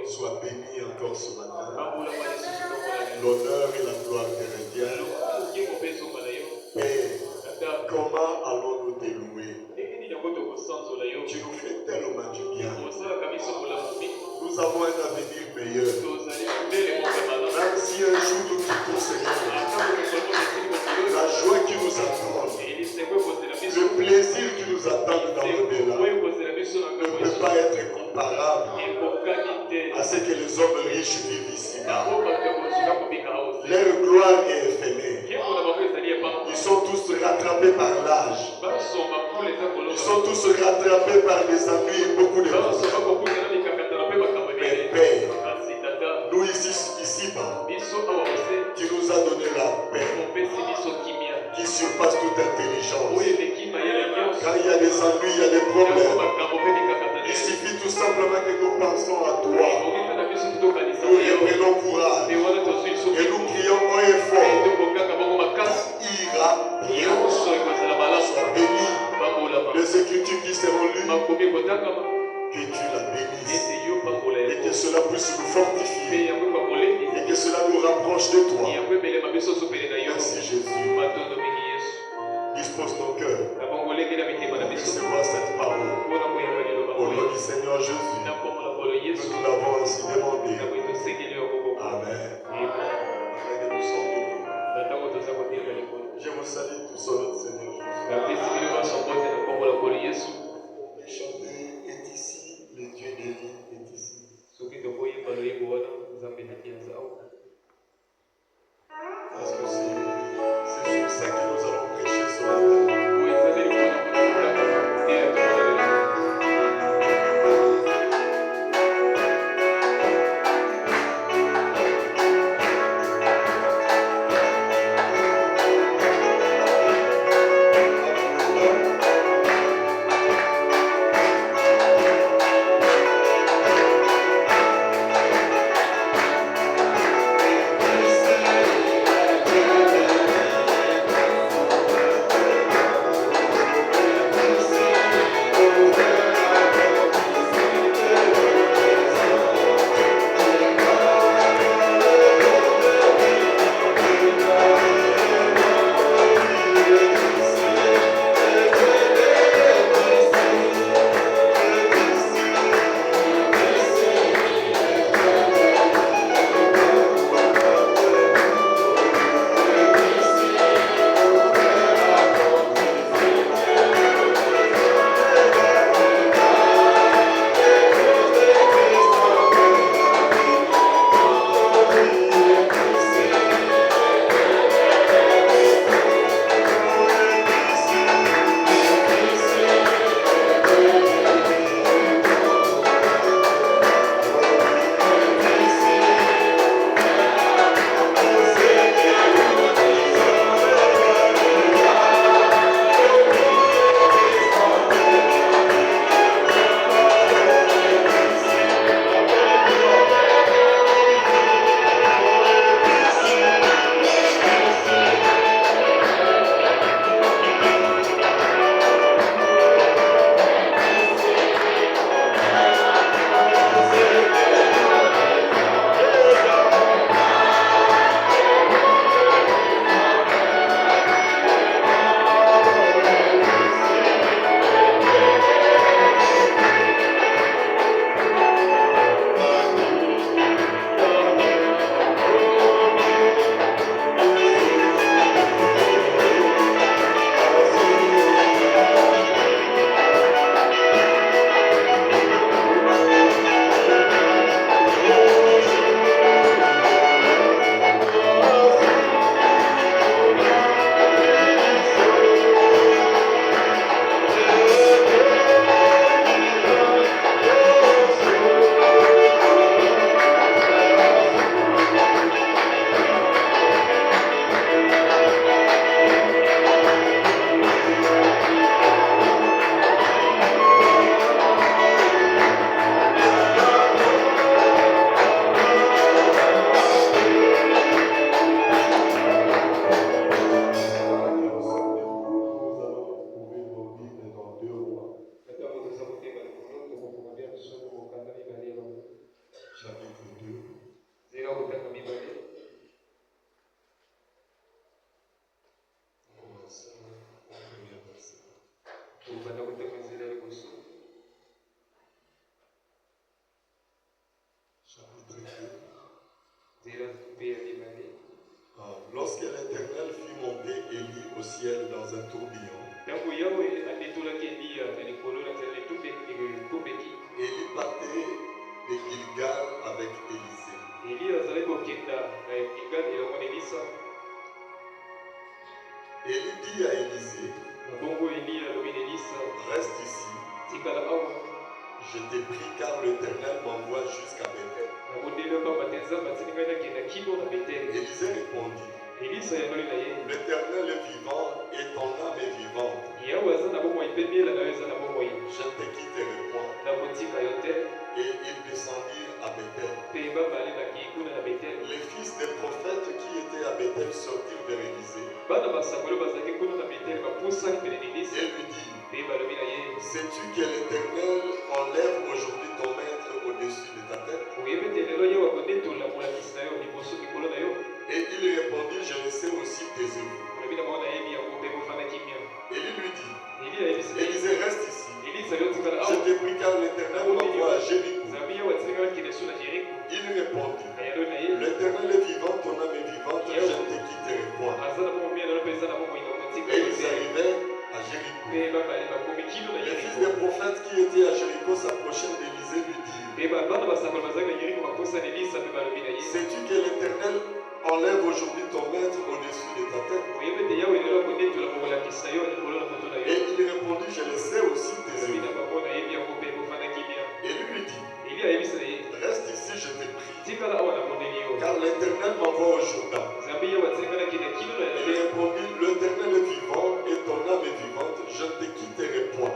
Sois béni encore ce matin. L'honneur et la gloire te reviennent. Et comment allons-nous te louer? Tu nous fais tellement du bien. Nous avons un avenir meilleur. Même si un jour nous quittons Seigneur, la joie qui nous attend, le plaisir qui nous attend dans l'au-delà ne peut pas être comparable à ce que les hommes riches vivent ici. Leur gloire est éphémère. Ils sont tous rattrapés par l'âge. Ils sont tous rattrapés par les ennuis et beaucoup de choses. Mais Père, nous ici-bas, tu nous as donné la paix qui surpasse toute intelligence. Quand il y a des ennuis, il y a des problèmes. Il suffit tout simplement que nous pensons à toi. Nous reprenons courage. Et nous crions haut et fort. Ira bien. Sois béni. Les Écritures qui seront lues, que tu la bénisses. Et que cela puisse nous fortifier. Et que cela nous rapproche de toi. Merci Jésus. Dispose ton cœur pour recevoir cette parole. Au nom du Seigneur Jésus, nous l'avons ainsi demandé. Amen. Je vous salue tous au nom du Seigneur Jésus. Chanter est ici, le Dieu de vie est ici. Parce que c'est sur ça que nous allons prêcher ce matin. Lorsque l'Éternel fit monter Élie au ciel dans un tourbillon, Élie partait de Gilgal avec Élisée. Élie dit à Élisée, reste ici, je t'ai pris car l'Éternel m'envoie jusqu'à Bethel. Élisée répondit, l'Éternel est vivant et ton âme est vivante. Je ne te quitterai point. Et ils descendirent à Bethel. Les fils des prophètes qui étaient à Bethel sortirent vers Élisée et lui dirent, sais-tu que l'Éternel enlève aujourd'hui ton maître au-dessus de ta tête? Et il répondit, je le sais aussi, taisez-vous. Élie lui dit, Élisée, reste ici. Je t'ai pris car l'Éternel m'envoie à Jéricho. Il répondit, l'Éternel est vivant, ton âme est vivante, je ne te quitterai point. Et ils arrivaient à Jéricho. Les fils des prophètes qui étaient à Jéricho s'approchèrent d'Élisée lui dirent, sais-tu que l'Éternel enlève aujourd'hui ton maître au-dessus de ta tête? Et il répondit, je le sais aussi, taisez-vous. Et lui dit, reste ici, je t'ai pris, car l'Éternel m'envoie au Jourdain. Il répondit, l'Éternel est vivant et ton âme est vivante, je ne te quitterai point.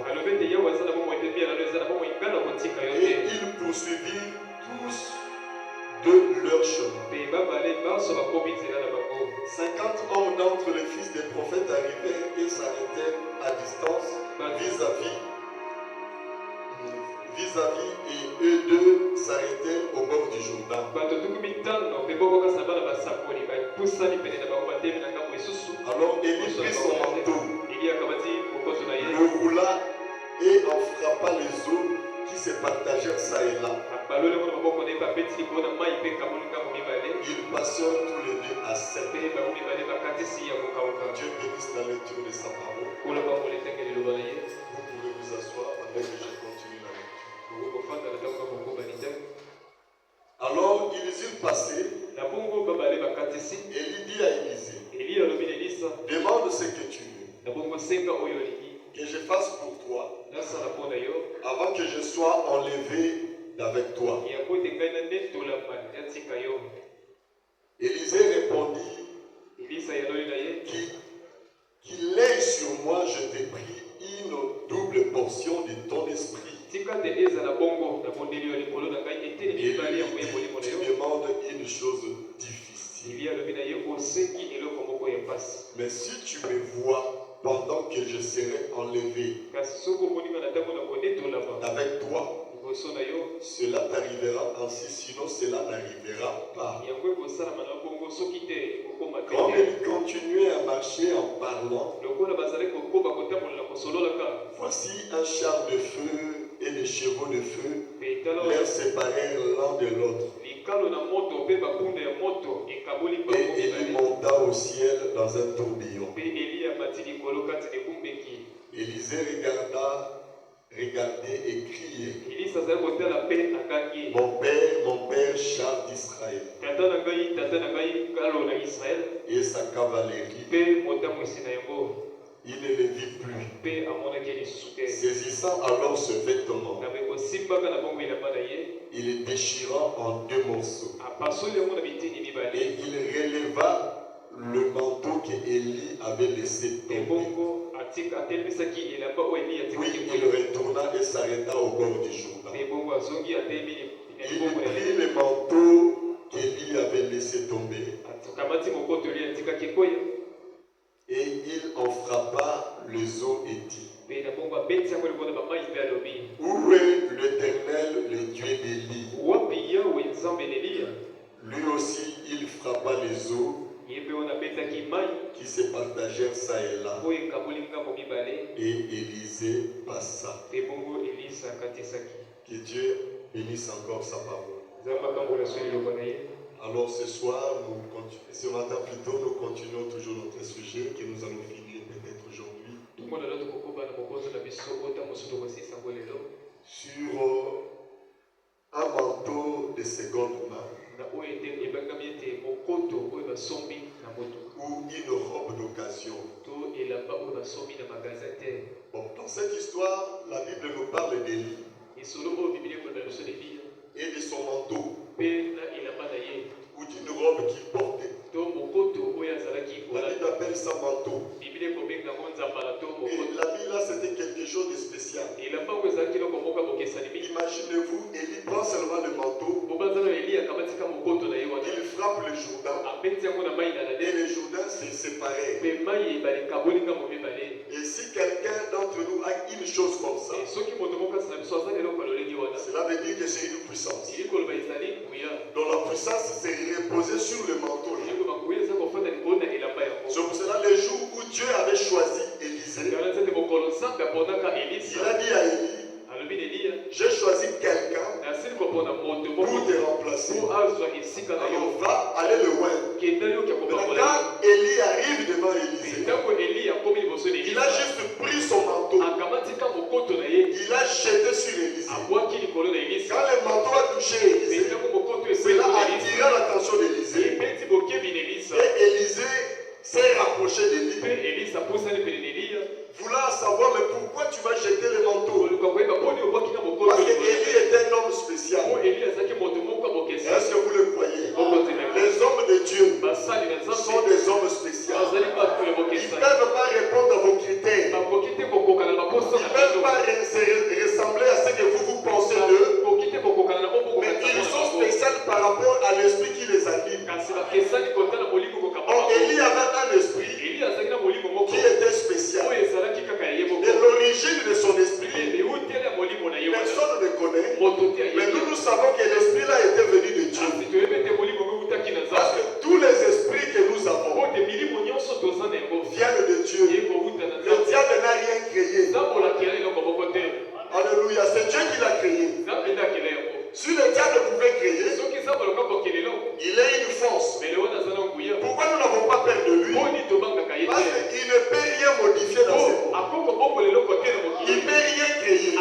Et ils poursuivirent tous de leur chemin. 50 hommes d'entre les fils des prophètes arrivèrent et s'arrêtèrent à distance vis-à-vis et eux deux s'arrêtèrent au bord du Jourdain. Alors Élie prit son manteau, le roula et en frappa les eaux qui se partagèrent ça et là. Ils passèrent tous les deux à sec. Dieu bénisse la lecture de sa parole. Vous pouvez vous asseoir pendant que je continue la lecture. Alors ils eurent passé. Élie dit à Élisée, demande ce que tu veux que je fasse pour toi avant que je sois enlevé d'avec toi. Élisée répondit, qu'il ait sur moi, je t'ai pris une double portion de ton esprit. Et lui dit, tu demandes une chose difficile. Mais si tu me vois pendant que je serai enlevé avec toi, cela t'arrivera ainsi, sinon cela n'arrivera pas. Comme il continuait à marcher en parlant, voici un char de feu et des chevaux de feu les séparèrent l'un de l'autre. Et il monta au ciel dans un tourbillon. Élisée regardait et criait, mon père, char d'Israël, et sa cavalerie. Il ne le vit plus. Saisissant alors ce vêtement, il le déchira en deux morceaux. Et il releva le manteau qu'Élie avait laissé tomber. Puis il retourna et s'arrêta au bord du Jourdain. Il prit le manteau qu'Élie avait laissé tomber. Et il en frappa les eaux et dit, où est l'Éternel, le Dieu d'Élie? Lui aussi il frappa les eaux qui se partagèrent ça et là. Et Élisée passa. Que Dieu bénisse encore sa parole. Alors ce soir, ce matin plutôt, nous continuons toujours notre sujet que nous allons finir peut-être aujourd'hui. Sur un manteau de seconde main. Ou une robe d'occasion. Bon, dans cette histoire, la Bible nous parle d'Élie et de son manteau ou d'une robe qu'il portait. La Bible appelle ça manteau. Et l'habit là, c'était quelque chose de spécial. Imaginez-vous, Élie prend seulement le manteau, il frappe le Jourdain, et le Jourdain s'est séparé. Et si quelqu'un d'entre nous a une chose comme ça, cela veut dire que c'est une puissance. Donc la puissance s'est reposée sur le manteau. C'est pour cela les jours où Dieu avait choisi Élisée, il a dit à Élie, j'ai choisi quelqu'un pour te remplacer. Alors va aller le loin. Quand Élie arrive devant Élisée, il a juste pris son manteau. Il a jeté sur Élisée. Quand le manteau a touché Élisée, cela attira l'attention d'Élisée. Et Élisée s'est rapproché d'Élie. Voulant savoir, mais pourquoi tu vas jeter le manteau? Parce qu'Élie est un homme spécial. Est-ce que vous le croyez? Les hommes de Dieu sont des hommes spéciaux. Ils ne peuvent pas répondre à vos critères. Ils ne peuvent pas ressembler à ce que vous pensez d'eux. Mais ils sont spéciaux par rapport à l'esprit qui les anime. Or, Élie avait un esprit qui était spécial. Et l'origine de son esprit, personne ne connaît. Mais nous savons que l'esprit là était venu de Dieu. Parce que tous les esprits que nous avons viennent de Dieu. Le diable n'a rien créé. Alléluia, c'est Dieu qui l'a créé. Si le diable pouvait créer, il est une force. Pourquoi nous n'avons pas peur de lui? Parce qu'il ne peut rien modifier dans ce monde. Il ne peut rien créer. Il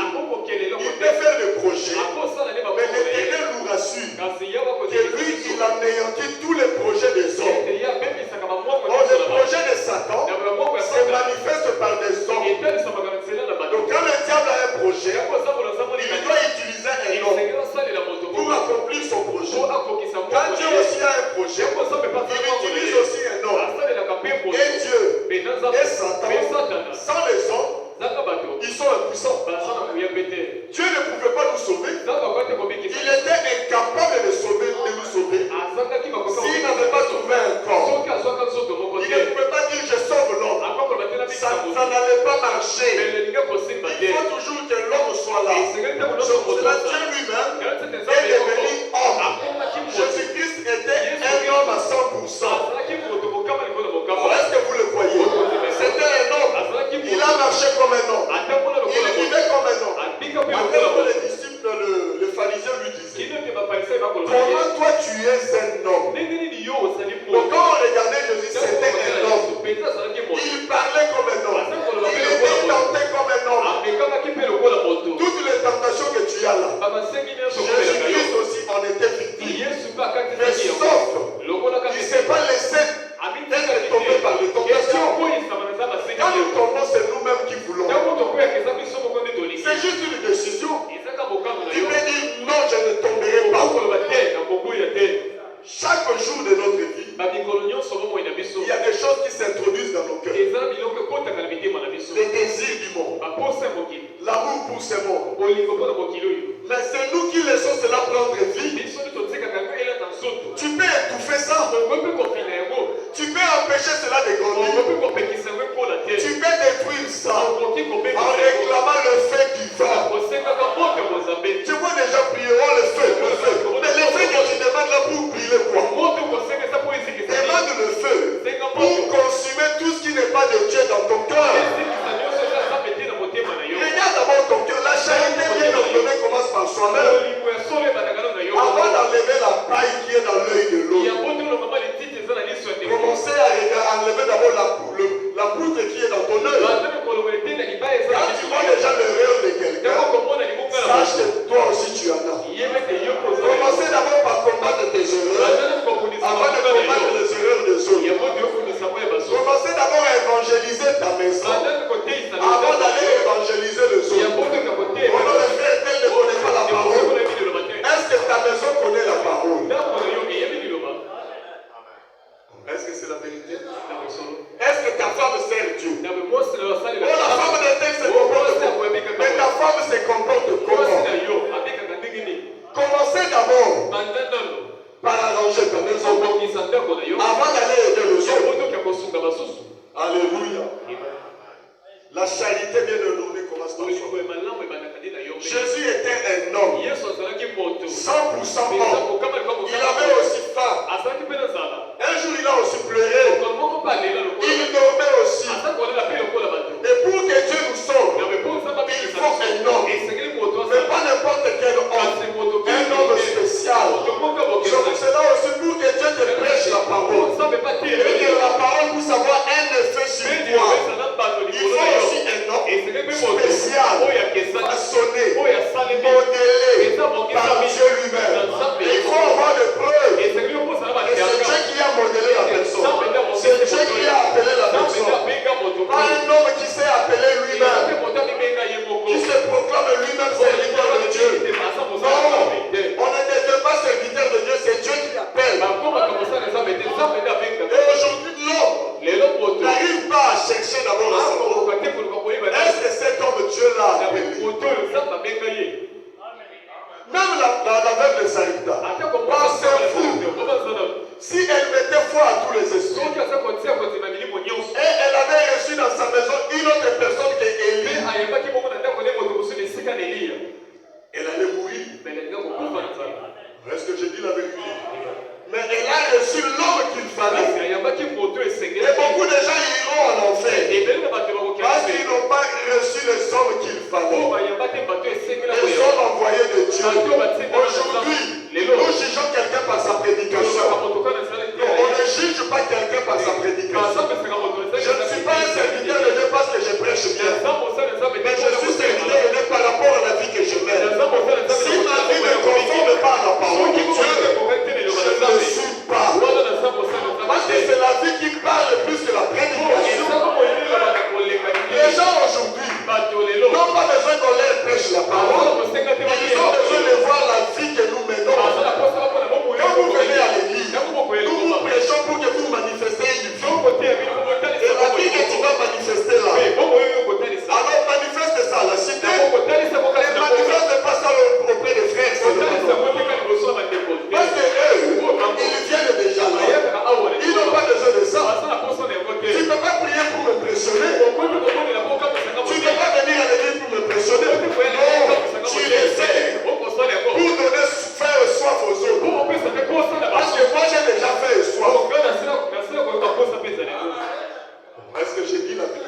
peut faire le projet. Mais l'Éternel nous rassure que lui, il anéantit tous les projets des hommes. Or, le projet de Satan se manifeste par des hommes. Donc quand le diable a un projet, il doit utiliser un homme pour accomplir son projet. Quand Dieu aussi a un projet, il utilise aussi un homme. Et Dieu et Satan, sans les hommes, ils sont impuissants. Dieu ne pouvait pas nous sauver. Il était incapable de nous sauver s'il n'avait pas trouvé un corps. Il ne pouvait pas dire je sauve l'homme. Ça n'allait pas marcher. Il faut toujours que l'homme soit là. C'est là Dieu lui-même est devenu homme. Jésus-Christ était un homme à 100%. Est-ce que vous le croyez? C'était un homme. Il a marché comme un homme. Il vivait comme un homme. Maintenant, les disciples, le pharisien lui disait, comment toi tu es un homme? Donc quand on regardait Jésus, c'était un homme. Il parlait comme un homme. Il était tenté comme un homme. Toutes les tentations que tu as là, Jésus-Christ aussi en était victime. Mais sauf, il ne s'est pas laissé être tombé par les tentations. Quand nous tombons, c'est nous-mêmes qui voulons. C'est juste une décision. Tu peux dire non, je ne tomberai pas. Chaque jour de notre vie, il y a des choses qui s'introduisent dans nos cœurs. Les désirs du monde, l'amour pour ce monde. Mais c'est nous qui laissons cela prendre vie. Tu peux étouffer ça. Tu peux empêcher cela de grandir. Tu peux détruire ça en réclamant le feu divin. Tu vois déjà prier, oh le feu, le feu. Mais le feu que tu demandes là pour brûler quoi? Demande le feu pour consumer soi-même, avant d'enlever la paille qui est dans l'œil de l'autre, commencez à enlever d'abord la poutre qui est dans ton œil. Quand tu vois déjà l'erreur de quelqu'un, sache que toi aussi tu en as. Commencez d'abord par combattre tes erreurs avant de combattre les erreurs des autres. Commencez d'abord à évangéliser ta maison avant d'aller évangéliser les autres. Oh non, le frère tel ne connaît pas la parole. Est-ce que ta maison connaît la parole? Est-ce que c'est la vérité? Est-ce que ta femme sert Dieu? Oh, la femme de tel se comporte comment? Mais ta femme se comporte comment? Commencez d'abord par arranger ta maison avant d'aller aider les autres. Alléluia. La charité bien ordonnée commence par soi. Jésus était un homme, 100% homme. Il avait aussi faim. Un jour, il a aussi pleuré. Il dormait aussi. Et pour que Dieu nous sauve, il faut un homme. Mais pas n'importe quel homme. Un homme spécial. C'est là aussi pour que Dieu te prêche la parole. Et que la parole puisse avoir un effet sur toi. Il faut aussi un homme spécial, façonné, modélé par Dieu lui-même. Il faut avoir des preuves. Et c'est Dieu qui a modélé la personne. C'est Dieu qui a appelé la personne. Pas un homme qui s'est appelé lui-même, qui se proclame lui-même serviteur de Dieu. Non, on ne devient pas serviteur de Dieu, c'est Dieu qui appelle. Et aujourd'hui, l'homme n'arrive pas à chercher d'abord à savoir. Est-ce que cet homme Dieu l'a appelé? Même la veuve de Sarepta, par ses fous, si elle mettait foi à tous les esprits, et elle avait reçu dans sa maison une autre personne qui est Élie, elle allait mourir. Est-ce que je dis la vérité? Mais elle a reçu l'homme qu'il fallait. Et beaucoup de gens iront en enfer parce qu'ils n'ont pas reçu les hommes qu'il fallait. Les hommes envoyés de Dieu. Aujourd'hui, nous jugeons quelqu'un par sa prédication. On ne juge pas quelqu'un par sa prédication. Je ne suis pas un serviteur de Dieu parce que je prêche bien. Mais je suis serviteur de Dieu par rapport à la vie que je mène. Si ma vie ne conforme pas à la parole de Dieu, je ne suis pas. Parce que c'est la vie qui parle plus que la prédication. Les gens aujourd'hui n'ont pas besoin qu'on leur prêche la parole. Ils ont besoin de voir la vie que nous menons. Quand vous venez à l'église, nous vous prêchons pour que vous manifestez une vie. Et la vie que tu vas manifester là, alors manifeste ça à la cité. Et manifeste pas ça auprès des frères. Parce que eux, ils viennent déjà là. Ils n'ont pas besoin de ça. Tu ne peux pas prier pour m'impressionner. Tu ne peux pas venir à l'église pour m'impressionner. Non, tu le fais pour donner faim et soif aux autres. Parce que moi j'ai déjà faim et soif. Est-ce que j'ai dit la vérité?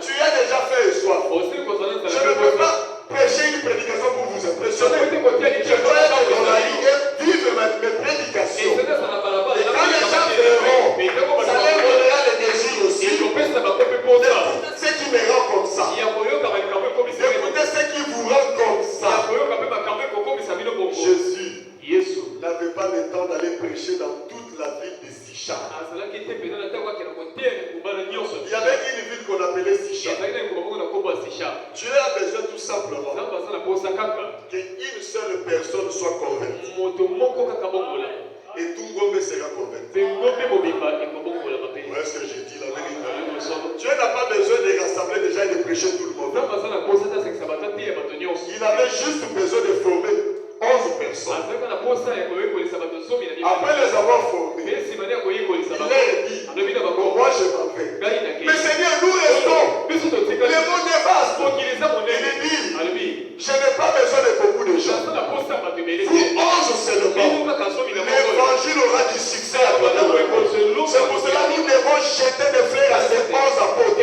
Tu as déjà faim et soif. Je ne peux pas prêcher une prédication pour vous impressionner. Je dois être dans la ligne et vivre mes prédications. Et quand les gens verront, ça leur donnera le désir aussi. Écoutez ce qui me rend comme ça. Écoutez ce qui vous rend comme ça. Jésus n'avait pas le temps d'aller prêcher dans toute la ville de Sichem. Il y avait une ville qu'on appelait Sichem. Dieu a besoin tout simplement qu'une seule personne soit convertie. Et tout le monde sera converti. Est-ce que j'ai dit la vérité? Dieu n'a pas besoin de rassembler déjà et de prêcher tout le monde. Il avait juste besoin de former 11 personnes. Après les avoir formés, il leur dit, moi je m'en vais. Mais Seigneur, nous restons. Le monde est vaste. Il dit, je n'ai pas besoin de beaucoup de gens. Vous 11 seulement. L'évangile aura du succès à travers le monde. C'est pour cela que nous devons jeter des fleurs à ces 11 apôtres.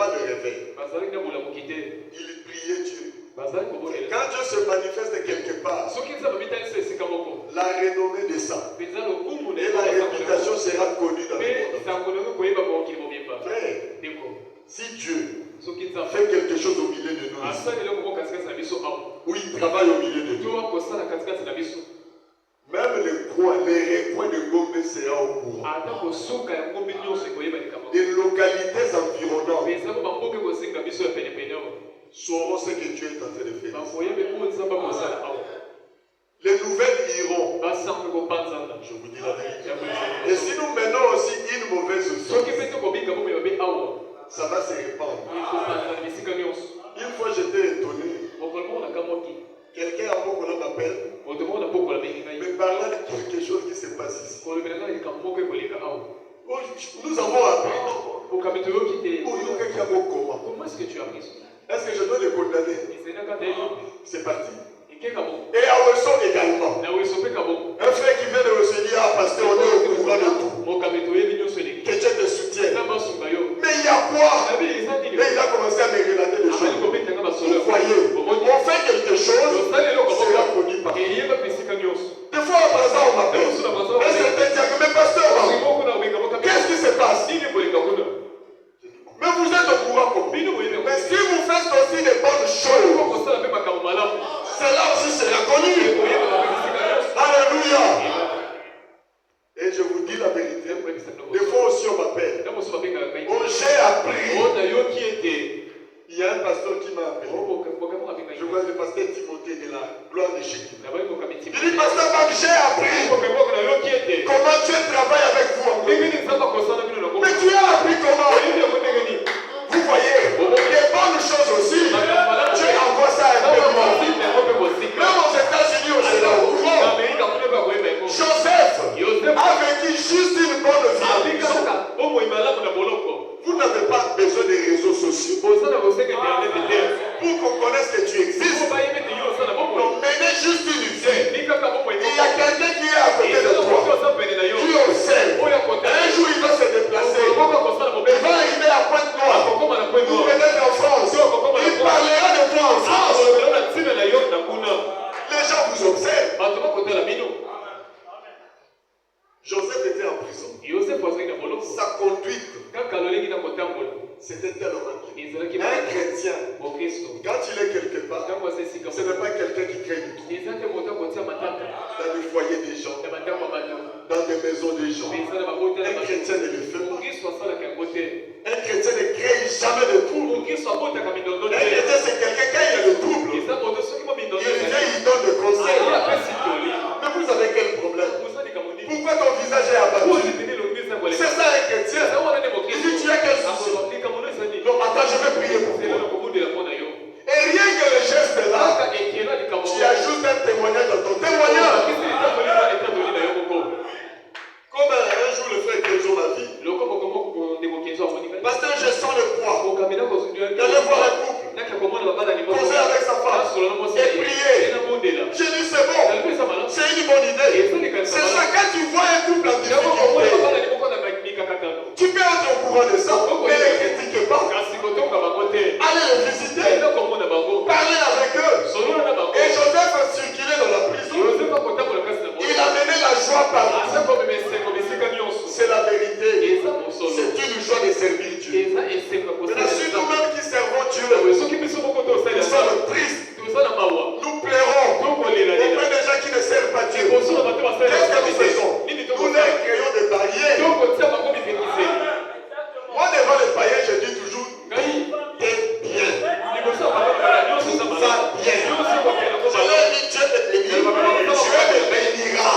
pas de réveil. Il priait Dieu. Quand Dieu se manifeste quelque part, la renommée de ça et la réputation sera connue dans le monde. Frère, si Dieu fait quelque chose au milieu de nous, où il travaille au milieu de nous, même les recoins de Gombe sera au courant. Des localités environnantes sauront ce que Dieu est en train de faire. Les nouvelles iront. Je vous dis la vérité. Et si nous menons aussi une mauvaise chose, ça va se répandre. Une fois j'étais étonné. Quelqu'un à Mokola m'appelle, me parlant de quelque chose qui se passe ici. Nous avons appris. Comment est-ce que tu as pris ça? Est-ce que je dois les condamner? C'est parti. Et à Wesso également. Un frère qui vient de Wesso dit, ah pasteur, on est au courant de tout. Que Dieu te soutienne. Mais il y a quoi? Et il a commencé à me relater des choses. Vous voyez, on fait quelque chose, sera connu par. Des fois, par exemple, on m'appelle. Un certain diable, mais pasteur, qu'est-ce qui se passe? Mais vous êtes au courant comme. Mais si vous faites aussi des bonnes choses, cela aussi sera connu. Alléluia. Et je vous dis la vérité. Des fois aussi on m'appelle. Oh, j'ai appris. Il y a un pasteur qui m'a appelé. Je vois le pasteur Timothée de la gloire de Jésus. Il dit, pasteur Marc, j'ai appris comment Dieu travaille avec vous en Congo. Mais tu as appris comment? Vous voyez, les bonnes choses aussi, Dieu envoie ça un peu loin. Même aux États-Unis, on sera au courant. Joseph a vécu juste une bonne vie. Vous n'avez pas besoin des réseaux sociaux pour qu'on connaisse que tu existes. Donc, menez juste une vie. Il y a quelqu'un qui est à côté de toi, qui observe. Un jour, il va se déplacer. Il va arriver à Pointe-Noire. Vous venez en France. Il parlera de toi en France. Les gens vous observent. Joseph était en prison. Sa conduite, c'était tellement bien. Un chrétien, quand il est quelque part, ce n'est pas quelqu'un qui crée du tout. Dans le foyer des gens, dans des maisons des gens, un chrétien ne le fait pas. Un chrétien ne crée jamais de trouble. Un chrétien, c'est quelqu'un quand il y a le trouble, il vient, il donne des conseils. Mais vous avez quel problème? Pourquoi ton visage est abattu? C'est ça un chrétien. Il dit, tu as quel souci? Non, attends, je vais prier pour toi. Et rien que le geste là, tu ajoutes un témoignage dans ton témoignage. Comme un jour le frère Kenzo m'a dit, pasteur, je sens le poids. D'aller voir un couple, causer avec sa femme et prier. J'ai dit, c'est bon, c'est une bonne idée. C'est ça, quand tu vois un couple en difficulté, tu peux être au courant de ça, mais ne les critiquez pas. Allez les visiter, parlez avec eux. Et Joseph a circulé dans la prison. Il a mené la joie partout. C'est la vérité. C'est une joie de servir Dieu. Mais si nous-mêmes qui servons Dieu, nous sommes tristes, nous pleurons auprès des gens qui ne servent pas Dieu. Qu'est-ce que nous faisons? Nous leur créons des barrières. Moi, devant les païens, je dis toujours, t'es bien. Tout va bien. Je leur dis, Dieu te bénira. Dieu te bénira.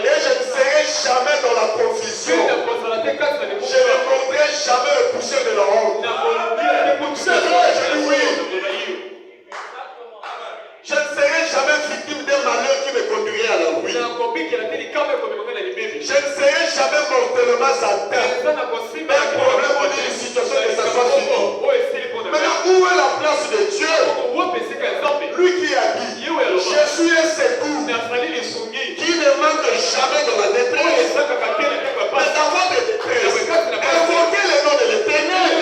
Et je ne serai jamais dans la confusion. Je ne prendrai jamais le poussière de la honte. C'est vrai, je dis oui. Je ne serai jamais victime d'un malheur qui me conduirait à la ruine. Je ne serai jamais mortellement atteint. Un problème ou une situation que ça soit fini. Maintenant, où est la place de Dieu? Lui qui a dit, je suis un secours qui ne manque jamais dans la détresse. Mais dans votre détresse, invoquez le nom de l'Éternel.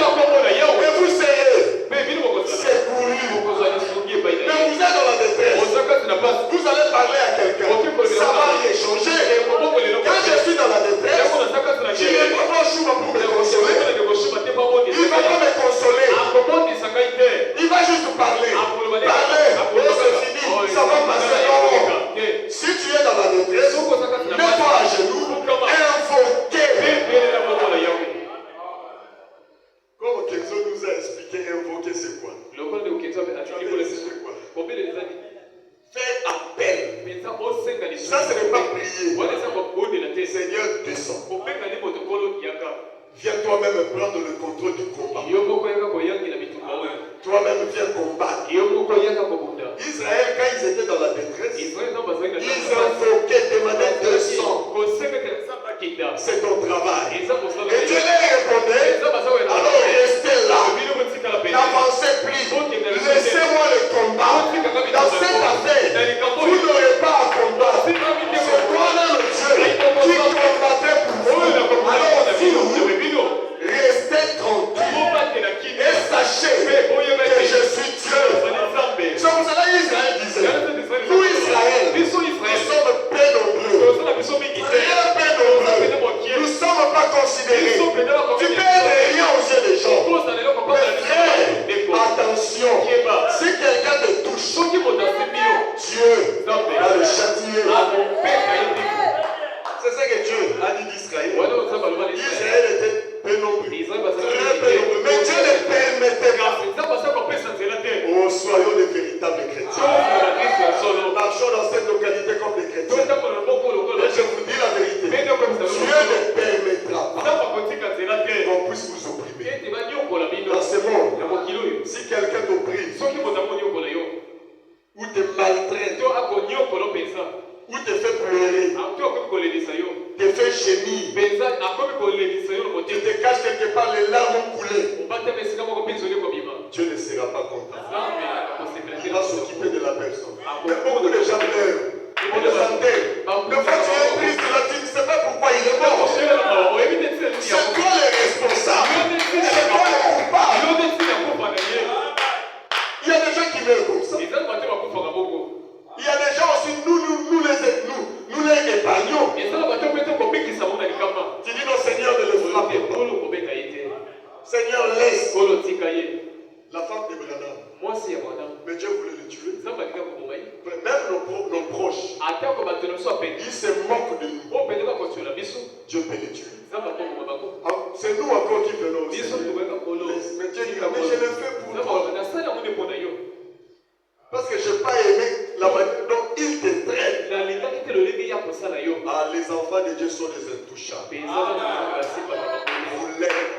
puissant. Viens toi-même prendre le contrôle du combat. Toi-même viens combattre. Israël, quand ils étaient dans la détresse, ils invoquaient, demandaient 200. C'est ton travail. Et Dieu leur répondait, alors restez là. N'avancez plus. Laissez-moi le combat. Dans cette affaire, vous n'aurez pas à combattre. C'est toi-là le Dieu qui combattait pour vous. Alors vous, restez tranquille. Et sachez que je suis Dieu. C'est pour cela qu'Israël disait, nous Israël, nous sommes peu nombreux. Très peu nombreux. Nous ne sommes pas considérés. Tu peux être rien aux yeux des gens. Mais frère, attention. Si quelqu'un te touche, Dieu va le châtier. C'est ça que Dieu a dit d'Israël. Israël était peu nombreux. Très peu nombreux. Mais Dieu ne permettait pas. Oh, soyons les véritables chrétiens. Marchons dans cette localité comme des chrétiens. Et je vous dis la vérité. Dieu ne permettra pas qu'on puisse vous opprimer. Dans ce monde, si quelqu'un t'opprime, ou te maltraite, ou te fait pleurer, te fait gémir, tu te caches quelque part, les larmes coulées, Dieu ne sera pas content. Il va s'occuper de la personne. Mais beaucoup de gens meurent. On le sentait. Le fois tu es triste, là, tu ne sais pas pourquoi il est mort. C'est toi le responsable. C'est toi le coupable. Il y a des gens qui meurent comme ça. Il y a des gens aussi, nous les épargnons. Tu dis non, Seigneur, ne le frappe pas. Seigneur, laisse. La femme d'Abraham. Mais Dieu voulait le tuer. Même nos proches, ils se moquent de nous. Dieu peut les tuer. C'est nous encore qui venons aussi. Mais Dieu dit, mais je le fais pour toi. Parce que je n'ai pas aimé la manière dont il te traite. Ah, les enfants de Dieu sont des intouchables. Vous l'êtes.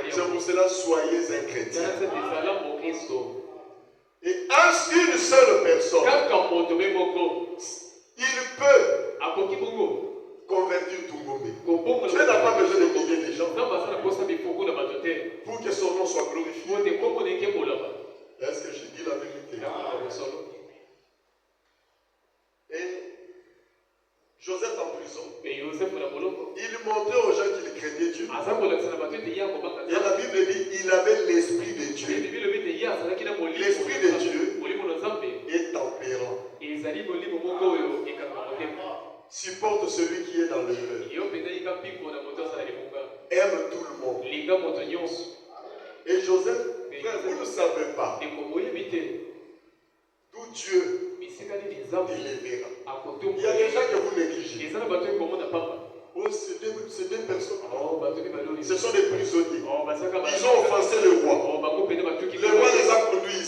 C'est pour cela, soyez un chrétien. Et une seule personne, il peut convertir Tungombe. Dieu n'a pas besoin de milliers de gens pour que son nom soit glorifié. Est-ce que je dis la vérité? Et Joseph en prison, il montrait aux gens qu'il craignait Dieu. Et la Bible dit qu'il avait l'esprit de Dieu. L'esprit de Dieu est tempérant. Supporte celui qui est dans l'erreur. Aime tout le monde. Et Joseph, frère, vous ne savez pas d'où Dieu délivra. Il y a des gens que vous négligez. Oh, c'est deux personnes. Ce sont des prisonniers. Ils ont offensé le roi. Le roi les a conduits.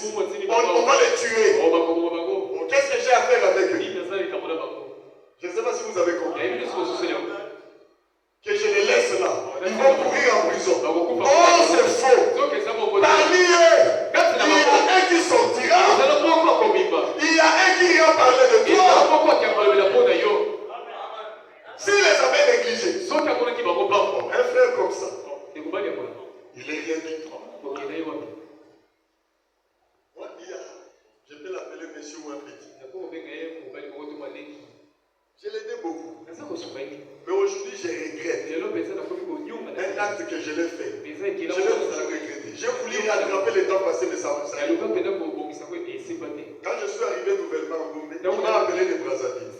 On va les tuer. Qu'est-ce que j'ai à faire avec eux? Je ne sais pas si vous avez compris. Que je les laisse là. Ils vont mourir en prison. Oh, c'est faux. Parmi eux, il y a un qui sortira. Il y a un qui ira parler de toi. S'il les avait négligés, un frère comme ça, il est rien du tout. Moi, je peux l'appeler monsieur ou un petit. Je l'aidais beaucoup. Mais aujourd'hui, je regrette un acte que je l'ai fait. Je l'ai toujours regretté. J'ai voulu rattraper le temps passé, mais ça ne s'est pas. Quand je suis arrivé nouvellement en Gombe, il m'a appelé de Brazzaville.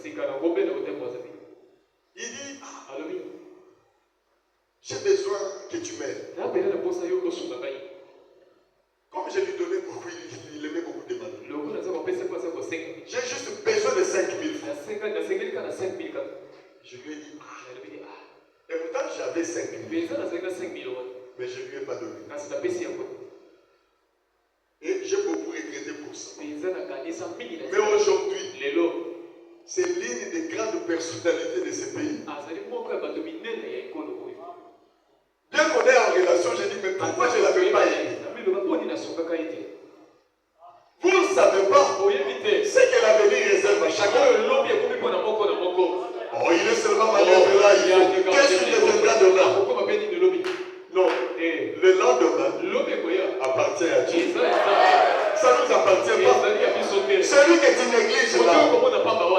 Il dit, j'ai besoin que tu m'aides. Comme je lui donnais beaucoup, il aimait beaucoup demander. J'ai juste besoin de 5 000 francs. Je lui ai dit, et pourtant j'avais 5 000. Mais je ne lui ai pas donné. Et j'ai beaucoup regretté pour ça. Mais aujourd'hui, c'est l'une des grandes personnalités de ce pays. Vous ne savez pas ce que l'avenir réserve à chacun. Oh, il est seulement malheureux là. Qu'est-ce qu'il deviendra demain? Non, le lendemain appartient à Dieu. Ça ne nous appartient pas. Celui que tu négliges là,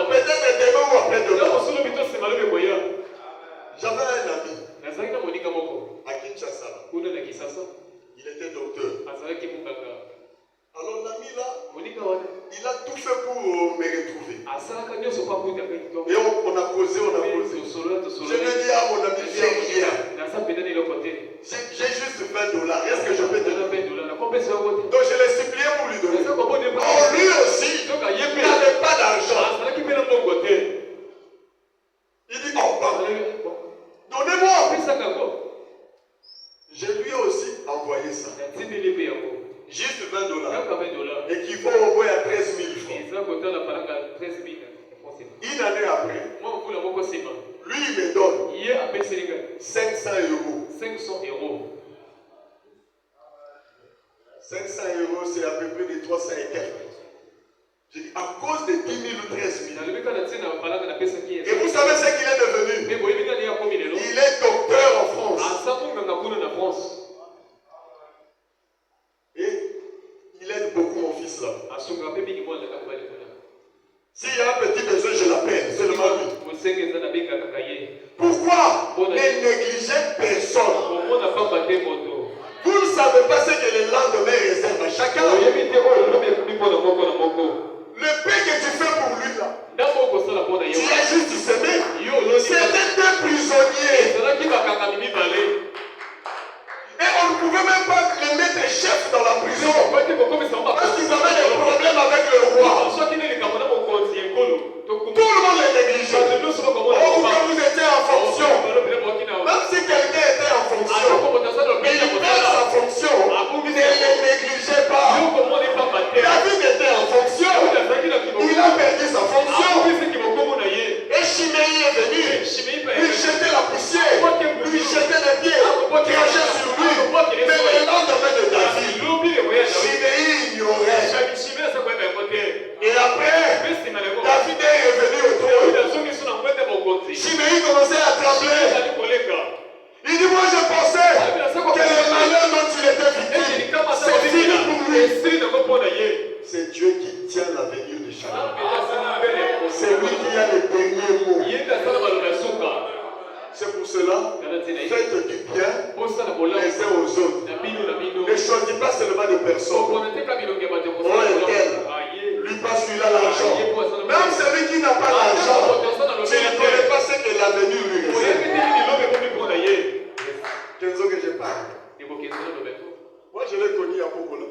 peut-être demain ou après-demain. J'avais un ami à Kinshasa. Il était docteur. Alors l'ami là, il a tout fait pour me retrouver. Et on a causé. Je lui ai dit à mon ami, j'ai rien. J'ai juste $20. Est-ce que je peux te donner? Donc je l'ai supplié pour lui donner. Oh, lui aussi, il n'avait pas d'argent. Il dit, oh, donnez-moi. Je lui ai aussi envoyé ça. Juste $20. Équivaut au moins à 13 000 francs. Une année après, lui il me donne 500 euros. 500 euros, c'est à peu près de 300 et quelques. J'ai dit, à cause de 10 000 ou 13 000. Et vous savez ce qu'il est devenu? Il est docteur en France. Et il aide beaucoup mon fils là. S'il y a un petit besoin, je l'appelle. C'est le lui. Pourquoi ne négligez personne? Vous ne savez pas ce que le lendemain réserve à chacun. Le pain que tu fais pour lui là, tu as juste semé. C'était deux prisonniers. Et on ne pouvait même pas les mettre chefs dans la prison. Parce qu'ils avaient des problèmes avec le roi. Tout le monde les négligeait. Oh, quand vous étiez en fonction, même si quelqu'un était en fonction, il perd sa fonction, ne les négligez pas. David était en fonction, il a perdu sa fonction. Et Chiméi est venu, lui jeter la poussière, lui jeter les pieds, cracher sur lui. Mais le lendemain de David, Chiméi ignorait. Et après, David est revenu au trône. Chiméi commençait à trembler. Il dit, moi je pensais que le malheur dont il était victime, c'est fini pour lui. C'est Dieu qui tient l'avenir de chacun. C'est lui qui a le dernier mot. C'est pour cela, faites du bien les uns aux autres. Ne choisis pas seulement de personnes. Oh, lui passe celui-là l'argent. Même celui qui n'a pas l'argent, tu ne connais pas ce que l'avenir lui réserve. 15 ans que je parle. Moi je l'ai connu à Pokola.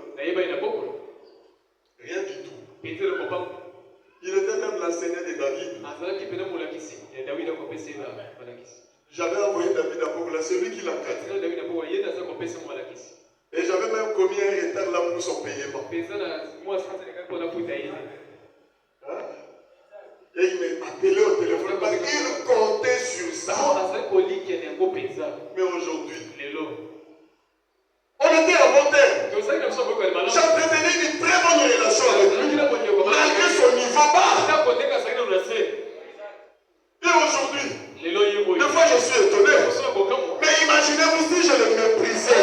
Rien du tout. Il était même l'enseignant de David. J'avais envoyé David à Pokola, c'est lui qui l'a gâté. Et j'avais même commis un retard là pour son paiement. Hein? Et il m'a appelé au téléphone parce qu'il comptait sur ça. Mais aujourd'hui, on était à bon terme. J'entretenais une très bonne relation avec lui, malgré son niveau bas. Et aujourd'hui, des fois je suis étonné. Mais imaginez-vous si je le méprisais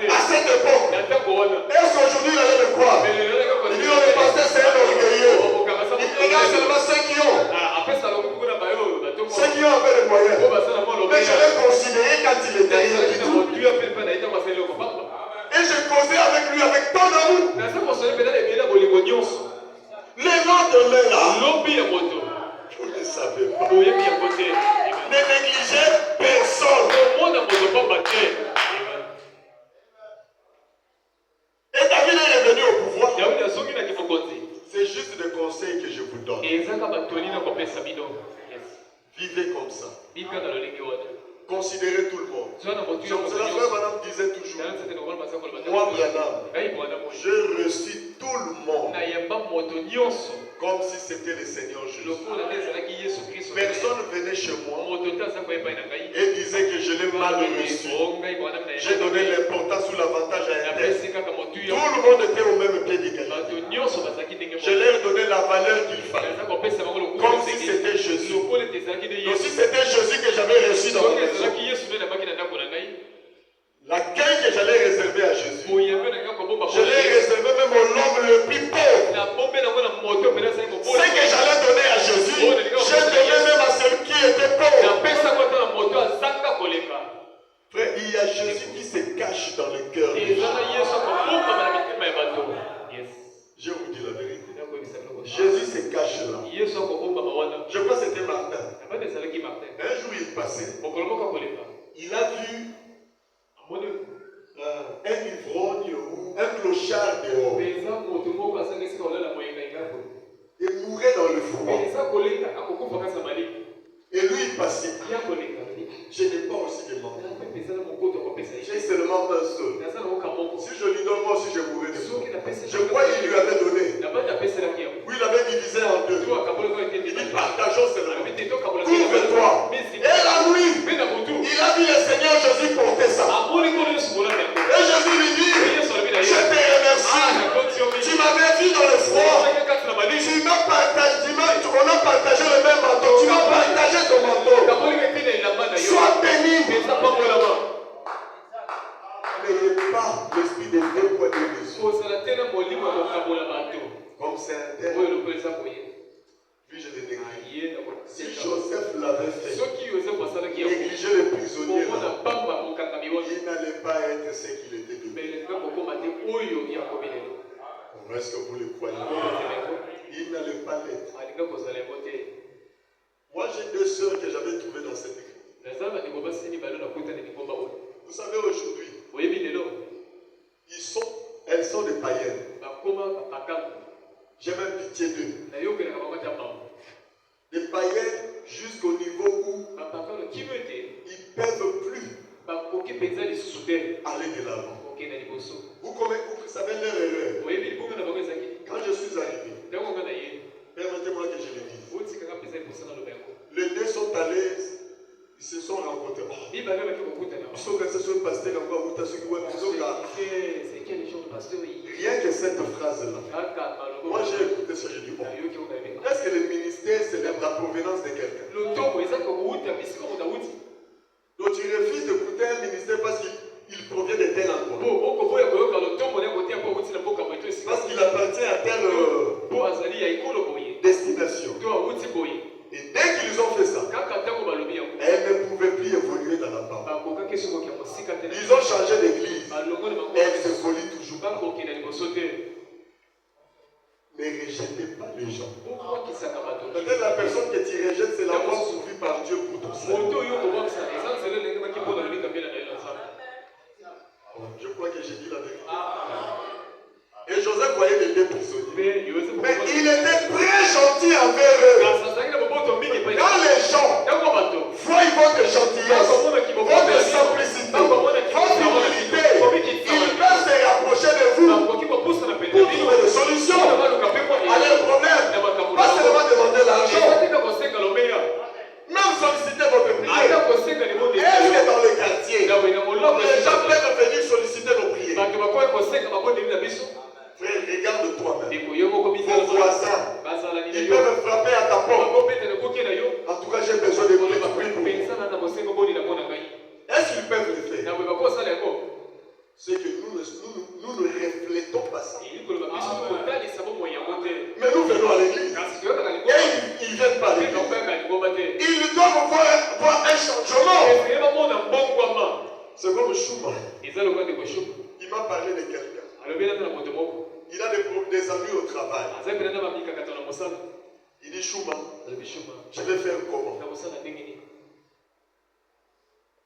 à cette époque. Est-ce qu'aujourd'hui il allait me croire? Il dit, le pasteur c'est un orgueilleux. Il regarde seulement ceux qui ont. Ceux qui ont un peu de moyens. Mais je l'ai considéré quand il était rien du tout. Et je causais avec lui avec tant d'amour. Les lendemains là, vous ne savez pas. Ne négligez personne. Et David est revenu au pouvoir. C'est juste des conseils que je vous donne. Vivez comme ça. considérer tout le monde. C'est la frère Madame disait toujours, moi Branham, je reçus tout le monde comme si c'était le Seigneur Jésus. Personne venait chez moi et disait que je l'ai mal reçu. J'ai donné l'importance ou l'avantage à un tel. Tout le monde était au même pied d'égalité. Je leur donnais la valeur qu'il fallait. Comme si c'était Jésus. Donc si c'était Jésus que j'avais reçu dans mon maison, l'accueil que j'allais réserver à Jésus, je l'ai réservé même au l'homme le plus pauvre. Ce que j'allais donner à Jésus, j'ai donné même à celui qui était pauvre. Frère, il y a Jésus qui se cache dans le cœur des gens. Je vous dis la vérité. Jésus se cache là. Je crois que c'était Martin. Un jour il passait. Il a vu un ivrogne ou un clochard dehors. Il mourait dans le froid. Et lui il passait. Je n'ai pas aussi demandé. J'ai seulement un seul. Si je lui donne, moi aussi je mourrai de froid. Je crois qu'il lui avait donné. Oui, il avait divisé en deux. Il dit partageons cela. Couvre-toi. Et la nuit, il a vu le Seigneur Jésus porter ça. Et Jésus lui dit, je te remercie. Tu m'avais vu dans le froid. On a partagé le même manteau. Tu m'as partagé ton manteau. Sois béni. N'ayez pas l'esprit de deux poids de mesure. Comme c'est un tel. Puis je l'ai négligé. Si Joseph l'avait fait, négliger les prisonniers, il n'allait pas être ce qu'il était devenu. Est-ce que vous le croyez? Il n'allait pas l'être. Moi j'ai deux sœurs que j'avais trouvées dans cette église. Vous savez aujourd'hui, elles sont des païennes. J'ai même pitié d'eux. Des païennes jusqu'au niveau où ils ne peuvent plus aller de l'avant. Vous savez leur erreur. Quand je suis arrivé, permettez-moi que je le dise. Les deux sont allés, ils se sont rencontrés. Ils sont restés sur le pasteur. Rien que cette phrase-là. Moi j'ai écouté ça, j'ai dit bon. Est-ce que le ministère célèbre la provenance de quelqu'un? Donc tu refuses d'écouter un ministère parce qu'il provient de tel endroit. Parce qu'il appartient à telle destination. Et dès qu'ils ont fait ça, elles ne pouvaient plus évoluer dans la parole. Ils ont changé d'église. Elles évoluent toujours. Ne rejetez pas les gens. Peut-être la personne que tu rejettes, c'est la voie suivie par Dieu pour ton salut. Je crois que j'ai dit la vérité. Et Joseph voyait les deux prisonniers. Mais il était très gentil envers eux. Quand les gens voient votre gentillesse, votre simplicité, votre humilité, ils peuvent se rapprocher de vous pour trouver des solutions à leurs problèmes. Pas seulement demander l'argent, même solliciter votre prière. Est-ce que dans le quartier, les gens peuvent venir solliciter nos prières? Frère, regarde toi-même. Vos voisins, ils peuvent frapper à ta porte. En tout cas, j'ai besoin de prier pour vous. Est-ce qu'ils peuvent le faire? C'est que nous ne reflétons pas ça. Mais nous venons à l'église. Et ils ne viennent pas à l'église. Ils doivent voir un changement. C'est comme Schumann. Il m'a parlé de quelqu'un. Il a des amis au travail. Il dit Schumann, je vais faire comment?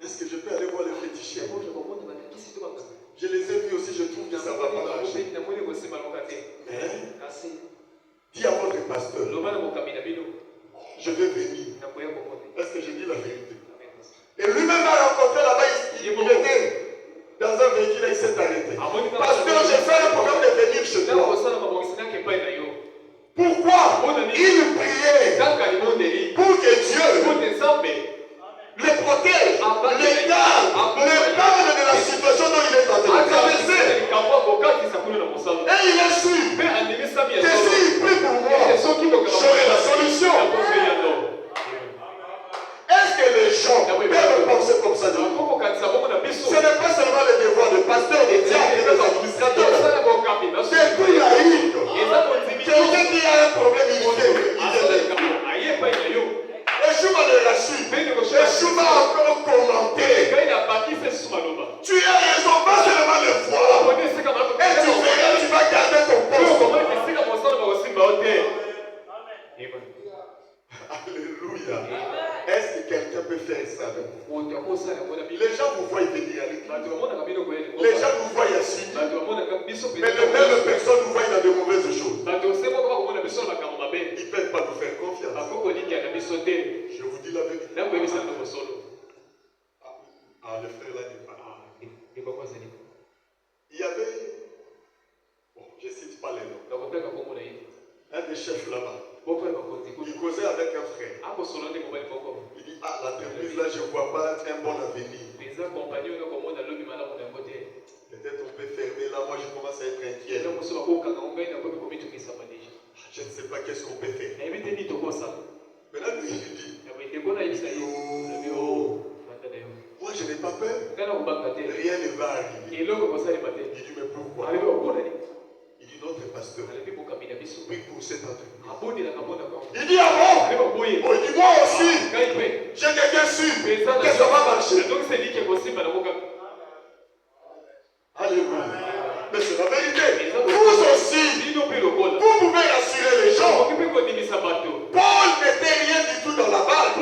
Est-ce que je peux aller voir les fétichiers? Je les ai vus aussi, je trouve que ça va pas marcher. Dis à votre pasteur, je vais venir. Est-ce que je dis la vérité? Et lui-même a s'est arrêté. Pasteur, j'ai fait un programme de venir chez toi. Pourquoi il priait pour que Dieu le protège, le garde, le parle de la situation dont il est en train de traverser. Et il a su que s'il prie pour moi, j'aurai la solution. Est-ce que les gens peuvent penser comme ça? Ce n'est pas seulement le devoir de pasteur, de diacre et des administrateurs. C'est tout laïque. Quelqu'un qui a un problème, il vient. Et Chouma le rassure. Et Chouma a encore commenté. Tu as raison, pas seulement le voir. Et tu verras, tu vas garder ton poste. Alléluia. Est-ce que quelqu'un peut faire ça avec vous? Les gens vous voient venir à l'église. Les gens vous voient assis. Mais les mêmes personnes vous voient dans de mauvaises choses. Ils ne peuvent pas nous faire confiance. Je vous dis la vérité. Ah, le frère là n'est pas. Il y avait, bon, je ne cite pas les noms, un des chefs là-bas. Il causait avec un frère. Il dit, ah, l'entreprise là, je ne vois pas un bon avenir. Peut-être on peut fermer là, moi je commence à être inquiet. Je ne sais pas qu'est-ce qu'on peut faire. Maintenant, lui, il dit, moi je n'ai pas peur. Rien ne va arriver. Il dit, mais pourquoi? Il dit, notre pasteur prie pour cette entreprise. Il dit, ah bon? Il dit, moi aussi, j'ai quelqu'un sûr que ça va marcher. Alléluia. Mais c'est la vérité. Vous aussi, vous pouvez rassurer les gens. Paul n'était rien du tout dans la barque.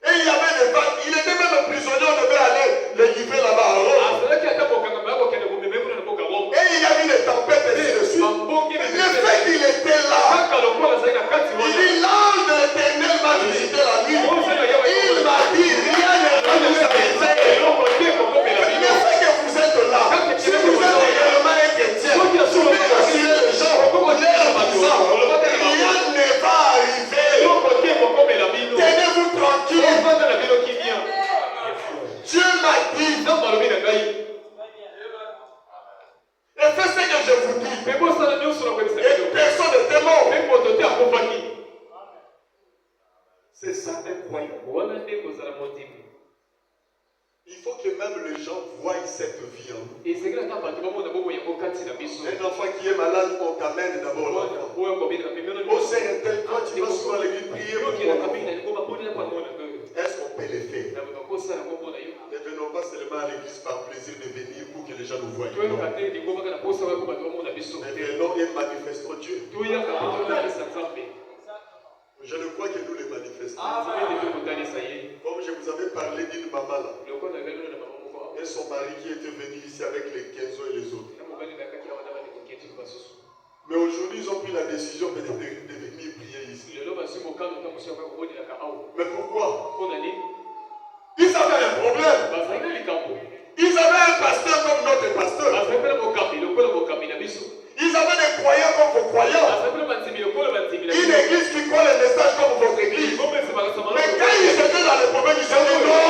Et il y avait des vagues. Il était même prisonnier, on devait aller le livrer là-bas à Rome. Et il y a eu des tempêtes ainsi de suite. Le fait qu'il était là, il dit, l'ange de l'Éternel m'a visité la nuit. Il m'a dit, rien ne va nous arrêter. Le fait que vous êtes là, si vous êtes réellement un chrétien, vous pouvez rassurer les gens, leur disant, rien ne va arriver. Tenez-vous tranquille. Dieu m'a dit. Et faites ce que je vous dis. Et personne n'était mort. C'est ça incroyable. Il faut que même les gens voient cette vie en nous. Un enfant qui est malade, on t'amène d'abord l'enfant. Oh Seigneur, tel toi tu vas souvent à l'église prier pour moi. Est-ce qu'on peut le faire? Ne venons pas seulement à l'église par plaisir de venir pour que les gens nous voient. Mais venons et manifestons Dieu. Je ne crois que nous les manifestons. Comme je vous avais parlé d'une maman là. Et son mari qui était venu ici avec les 15 ans et les autres. Mais aujourd'hui, ils ont pris la décision de venir prier ici. Mais pourquoi? Ils avaient un problème. Ils avaient un pasteur comme notre pasteur. Ils avaient des croyants comme vos croyants. Une église qui croit les messages comme votre église. Mais quand ils étaient dans les problèmes, ils disaient non,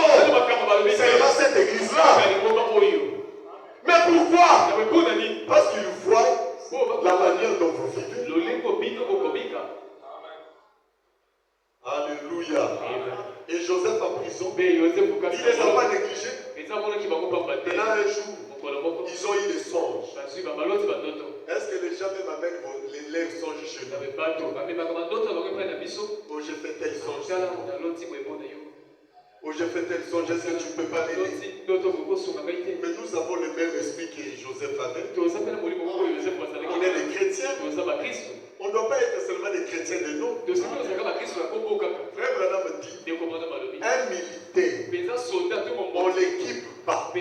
c'est dans cette église-là. Mais pourquoi? Parce qu'ils voient la manière dont vous vivez. Alléluia. Et Joseph en prison, il ne les a pas négligés. Maintenant un jour, ils ont eu des songes. Est-ce que les gens même amènent leurs songes chez nous? Oh, j'ai fait tel songe. Oh, j'ai fait tel songe. Est-ce que tu ne peux pas l'aider? Mais nous avons le même esprit que Joseph avait. On est des chrétiens. On ne doit pas être seulement des chrétiens de nom. Frère Branham dit, un militaire, on ne l'équipe pas.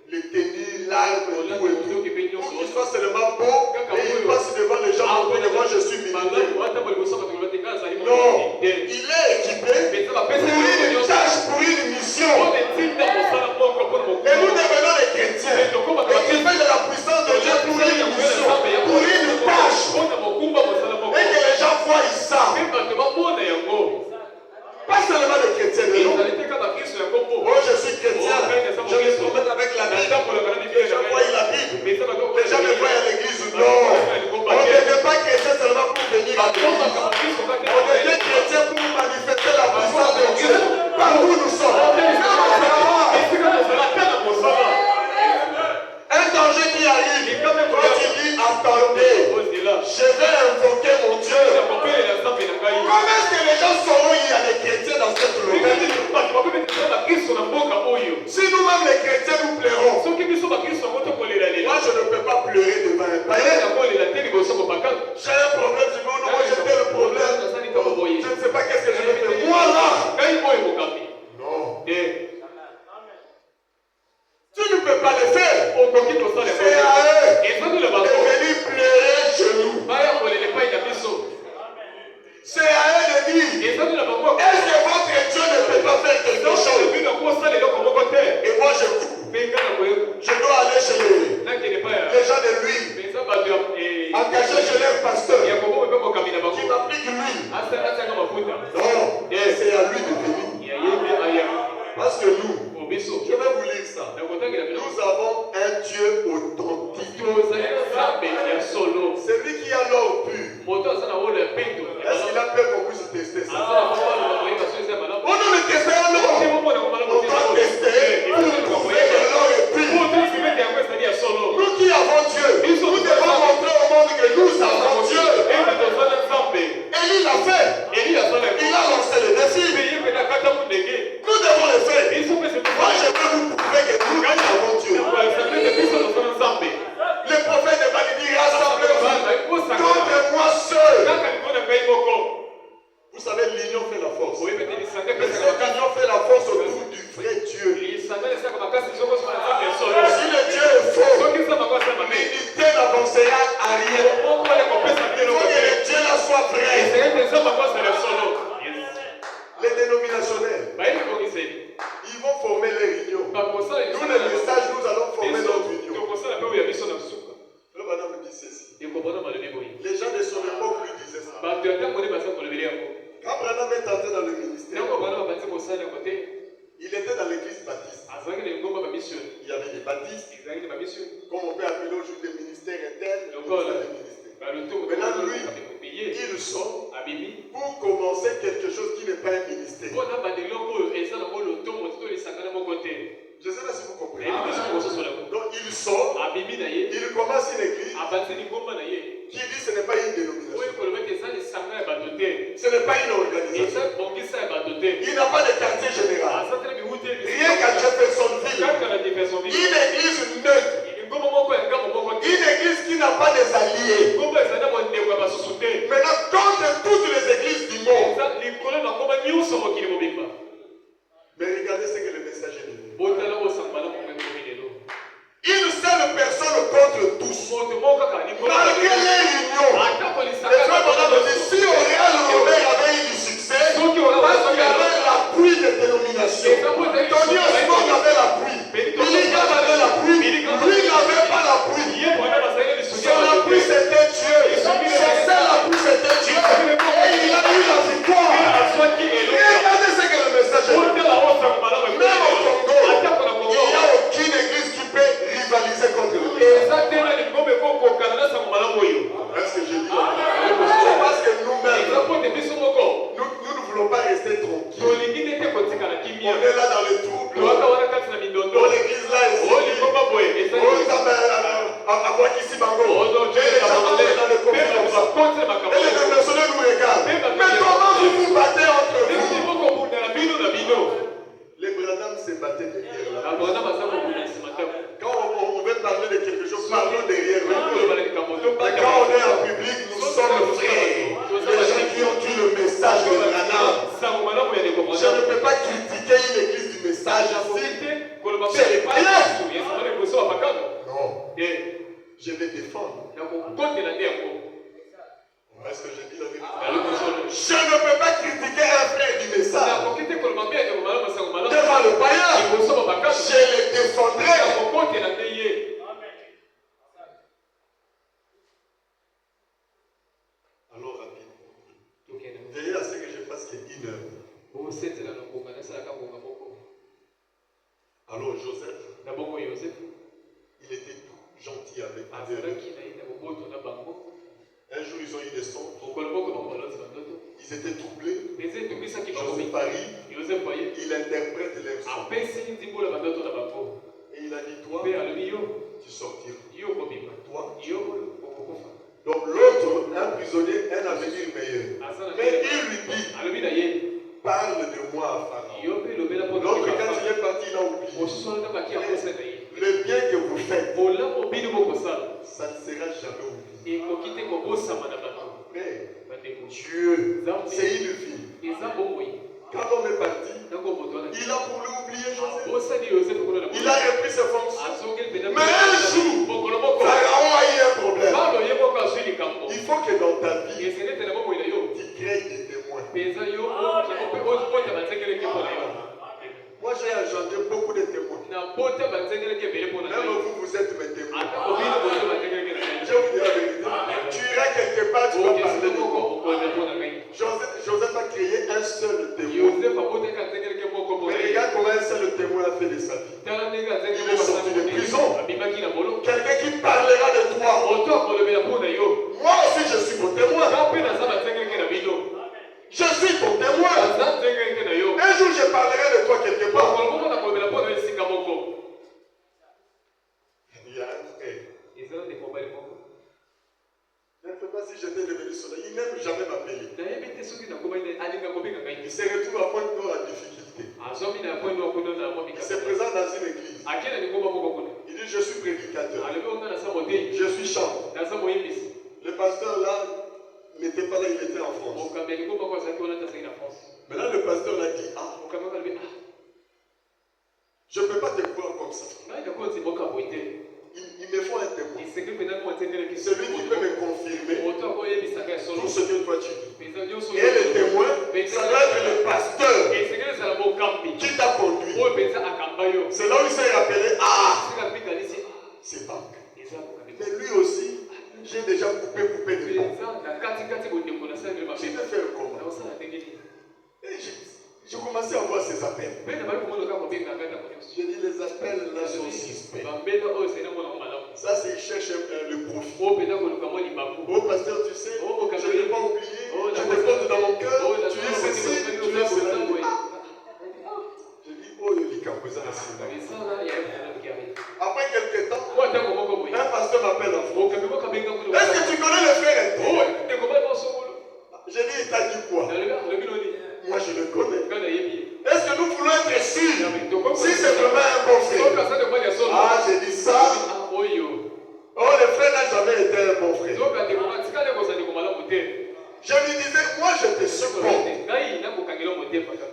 Les tenues, l'arme, tout et tout. Pour qu'il soit seulement beau et il passe devant les gens pour dire moi je suis militaire. Non, il est équipé pour une tâche, pour pleurer devant un païen. J'ai un problème, je me dis, non, moi j'ai tel problème. Je ne sais pas qu'est-ce que je vais faire. Moi là. Non. Tu ne peux pas le faire. C'est à eux de venir pleurer chez nous. C'est à eux de dire, est-ce que votre Dieu ne peut pas faire quelque chose? Et moi je coupe. Je dois aller chez les gens de l'huile. Engagé chez leur pasteur qui m'applique l'huile. Non, c'est à lui de venir. Parce que nous, je vais vous lire ça. Nous avons un Dieu authentique. C'est lui qui a l'or pur. Est-ce qu'il a peur qu'on puisse tester ça? On ne le teste pas, non. On va tester pour prouver que l'or est pur. Nous qui avons Dieu, nous devons montrer au monde que nous avons Dieu. Élie l'a fait. Il a lancé le défi. Nous devons le faire. Moi, je peux vous prouver que nous avons Dieu. Le prophète va lui dire, rassemblez-vous contre moi seul. Vous savez, l'union fait la force. Mais cette union fait la force autour du vrai Dieu. Si le Dieu est faux, l'unité n'avancera à rien. Il faut que le Dieu là soit vrai. Les dénominationnels, ils vont former les réunions. Nous, les messages, nous allons former notre union. Le madame me dit ceci. Les gens de son époque lui disaient ça. Quand Branham est entré dans le ministère, il était dans l'église baptiste. Il y avait des baptistes, comme on peut appeler aujourd'hui des ministères internes. Maintenant, lui, il sort pour commencer quelque chose qui n'est pas un ministère. Je ne sais pas si vous comprenez. Donc il sort, il commence une église qui dit ce n'est pas une dénomination. Ce n'est pas une organisation. Il n'a pas de quartier général. Rien qu'à Jeffersonville. Une église neutre. Une église qui n'a pas des alliés. Maintenant, contre toutes les églises du monde. Mais regardez ce que le message est dit. Une seule personne contre tous. Malgré les réunions. Les frères Branham me disent, si Oriel Robert avait eu du succès, parce qu'il avait l'appui des dénominations. Tony Osmond avait l'appui. Billy Graham avait l'appui. Lui n'avait pas l'appui. Son appui c'était Dieu. Son seul appui c'était Dieu. Et il a eu la victoire. Regardez ce que le message est. Même au Congo, il n'y a aucune église qui peut rivaliser contre lui. Est-ce que je dis? C'est parce que nous-mêmes, nous ne voulons pas rester tranquilles. On est là dans le trouble. Dans l'église là, à Boakissi Bango. Et les gens dans le conflit comme ça. Et les nationaux nous regardent. Mais comment vous vous battez entre vous? Les Branham se battaient derrière là. Quand on veut parler de quelque chose, parlons derrière là. Mais quand on est en public, nous sommes frères. Les gens qui ont eu le message de Branham. Je ne peux pas critiquer une église du message ici. C'est les païens. Non. Je vais défendre. Est-ce que je dis la vérité? Je ne peux pas critiquer un frère du message. Devant le païen, je le défendrai. Alors rapide. Veillez à ce que je fasse que 1 heure. Alors Joseph, il était tout gentil avec eux. Un jour ils ont eu des songes. Ils étaient troublés. Dans Paris, il interprète leurs songes. Et il a dit, toi, tu sortiras. Toi, tu mourras. Donc l'autre, un prisonnier, un avenir meilleur. Mais il lui dit, parle de moi à Pharaon. L'autre, quand il est parti, il a oublié. Le bien que vous faites, ça ne Dieu, c'est une vie. Quand l'homme est parti, il a voulu oublier Joseph. Il a repris ses fonctions. Mais un jour, Pharaon a eu un problème. Il faut que dans ta vie, tu crées des témoins. Moi, j'ai engendré beaucoup de témoins. Même vous, vous êtes mes témoins. Je vous dis la vérité. Tu iras quelque part, tu vas parler de moi. Joseph a créé un seul témoin. Mais regarde comment un seul témoin a fait de sa vie. Il est sorti de prison. Quelqu'un qui parlera de toi. Moi aussi, je suis mon témoin. Je suis ton témoin. Un jour, je parlerai de toi quelque part. Il y a un frère. Je ne sais pas si j'étais devenu cela. Il n'aime jamais m'appeler. Il se retrouve à Pointe-Noire en difficulté. Il se présente dans une église. Il dit, je suis prédicateur. Je suis chanteur. Le pasteur là n'était pas là, il était en France. Maintenant le pasteur l'a dit, je ne peux pas te croire comme ça. Il me faut un témoin. Celui qui peut me confirmer tout ce que toi tu dis. Et le témoin, ça doit être le pasteur qui t'a conduit. C'est là où il s'est rappelé, c'est pas. Mais lui aussi, j'ai déjà coupé de temps. J'ai fait faire comment? Et j'ai commencé à voir ces appels. J'ai dit les appels là sont suspects. Ça c'est il cherche le profit. Oh pasteur, tu sais, je ne l'ai pas oublié. Je te porte dans mon cœur. Tu es ceci, tu es cela. J'ai dit, oh il est campé. Après quelques temps, un pasteur m'appelle en France. Est-ce que tu connais le frère? J'ai dit, il t'a dit quoi? Moi je le connais. Est-ce que nous voulons être sûrs si c'est vraiment un bon frère? J'ai dit ça. Oh, le frère n'a jamais été un bon frère. Je lui disais, moi je te supporte.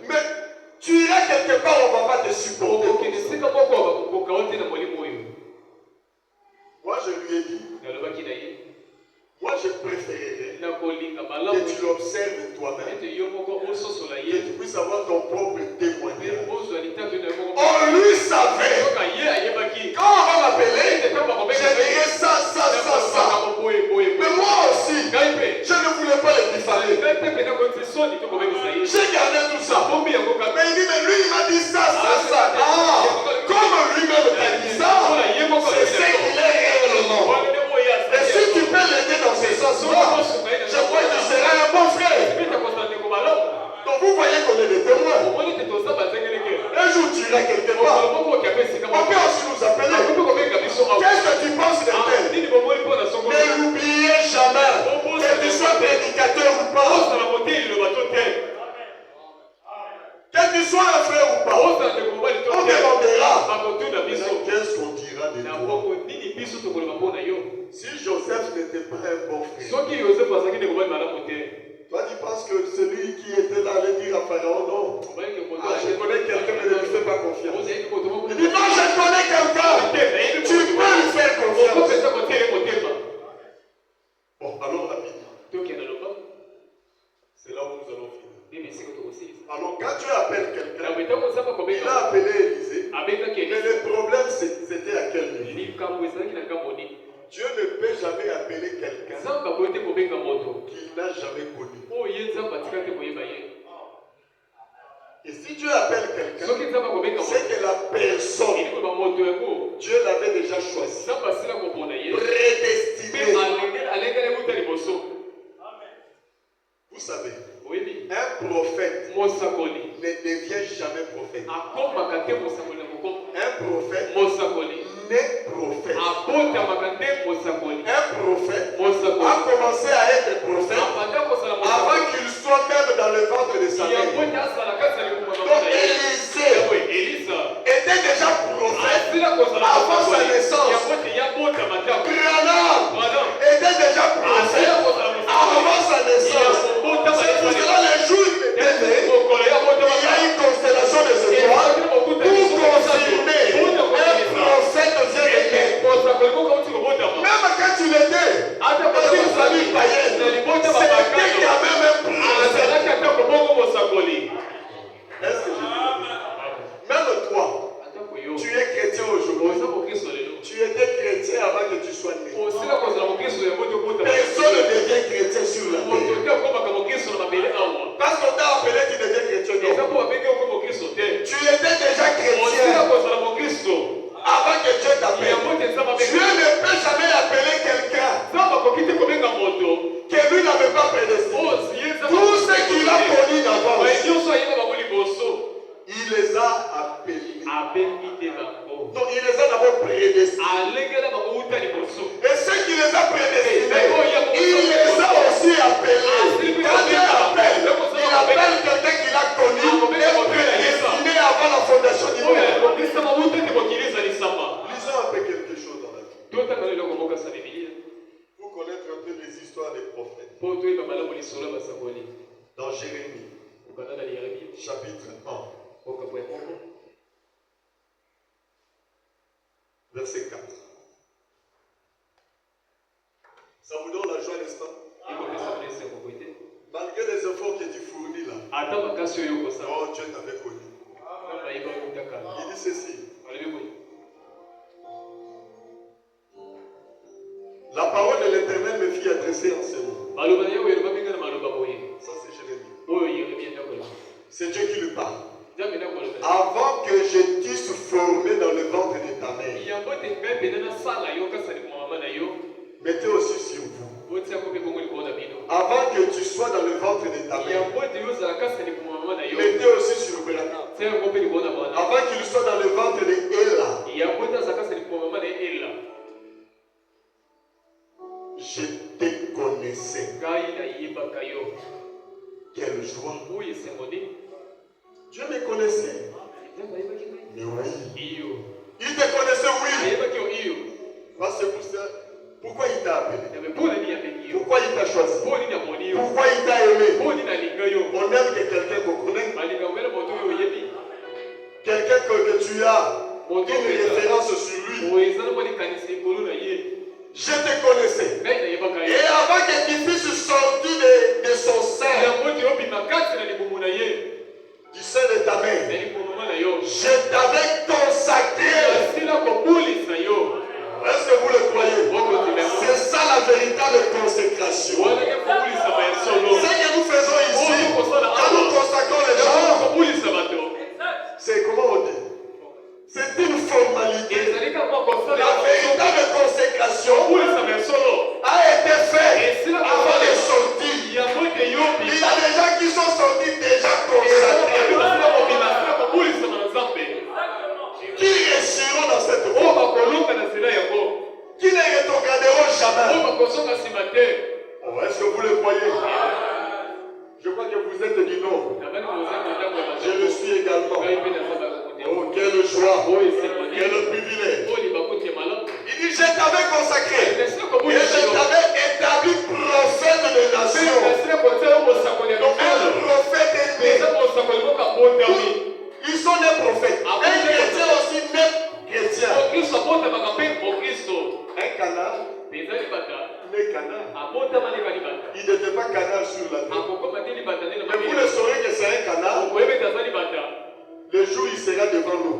Mais tu iras quelque part, on ne va pas te supporter. Moi je lui ai dit, moi je préférerais que tu l'observes toi-même. Que tu puisses avoir ton propre témoignage. On lui savait. Quand on va m'appeler, je dirais ça. Mais moi aussi, je ne voulais pas le diffamer. J'ai gardé tout ça. Mais il dit, mais lui il m'a dit ça. Comme lui-même t'a dit ça, c'est ce qu'il est réellement. Et si tu peux l'aider dans ce sens-là, je crois qu'il sera un bon frère. Donc vous voyez qu'on est des témoins. Un jour tu iras quelque part. On peut aussi nous appeler. Qu'est-ce que tu penses de tel? Ne l'oubliez jamais. Que tu sois prédicateur ou pas. Que tu sois un frère ou pas. On demandera. Qu'est-ce qu'on dira de toi? Si Joseph n'était pas un bon frère, toi tu penses que celui qui était là allait dire à Pharaon non? Je connais quelqu'un mais ne lui fais pas confiance. Il dit non, je connais quelqu'un. Tu peux lui faire confiance. Bon, allons rapidement. C'est là où nous allons finir. Alors quand tu appelles quelqu'un, il a appelé Élisée, mais le problème c'était à quel niveau? Dieu ne peut jamais appeler quelqu'un qu'il n'a jamais connu. Et si Dieu appelle quelqu'un, c'est que la personne, Dieu l'avait déjà choisi, prédestiné. Vous savez, un prophète ne devient jamais prophète. Un prophète n'est prophète. Un prophète a commencé à être prophète avant qu'il soit même dans le ventre de sa mère. Donc Élisée était déjà prophète avant sa naissance. Branham était déjà prophète a prédestinés, il les a aussi appelés. Quand Dieu appelle, il appelle quelqu'un qu'il a connu et prédestiné avant la fondation du monde. Lisons un peu quelque chose dans la Bible. Pour connaître un peu les histoires des prophètes. Dans Jérémie, chapitre 1, verset 4. Ça vous donne la joie, n'est-ce pas? Malgré les efforts que tu fournis là. Oh, Dieu t'avait connu. Il dit ceci. La parole de l'Éternel me fit adresser en ces mots. Ça c'est Jérémie. C'est Dieu qui lui parle. Avant que je t'eusse formé dans le ventre de ta mère. Mettez aussi sur vous. Avant que tu sois dans le ventre de ta mère. Mettez aussi sur Branham. Avant qu'il soit dans le ventre de Ella. Je te connaissais. Quelle joie. Dieu me connaissait. Mais oui. Il te connaissait, oui. Parce que pour ça, pourquoi il t'a appelé? Pourquoi il t'a choisi? Pourquoi il t'a aimé? On aime que quelqu'un qu'on connaît. Quelqu'un que tu as une référence sur lui. Je te connaissais. Et avant que tu puisses sortir de son sein, du sein de ta mère, je t'avais consacré. Est-ce que vous le croyez? C'est ça la véritable consécration. Ce que nous faisons ici, quand nous consacrons les gens, c'est comment on dit? C'est une formalité. La véritable consécration a été faite avant de sortir. Il y a des gens qui sont sortis déjà consacrés. Qui réussiront dans cette voie? Qui ne regarderont jamais? Oh, est-ce que vous le croyez? Je crois que vous êtes du nombre. Je le suis également. Oh, quelle joie. Quel privilège. Il dit, je t'avais consacré. Et je t'avais établi prophète de nation. Un prophète né. Ils sont des prophètes. Un chrétien aussi, même chrétien. Un canard. Mais canard. Il n'était pas canard sur la terre. Mais vous le saurez que c'est un canard. Le jour il sera devant nous.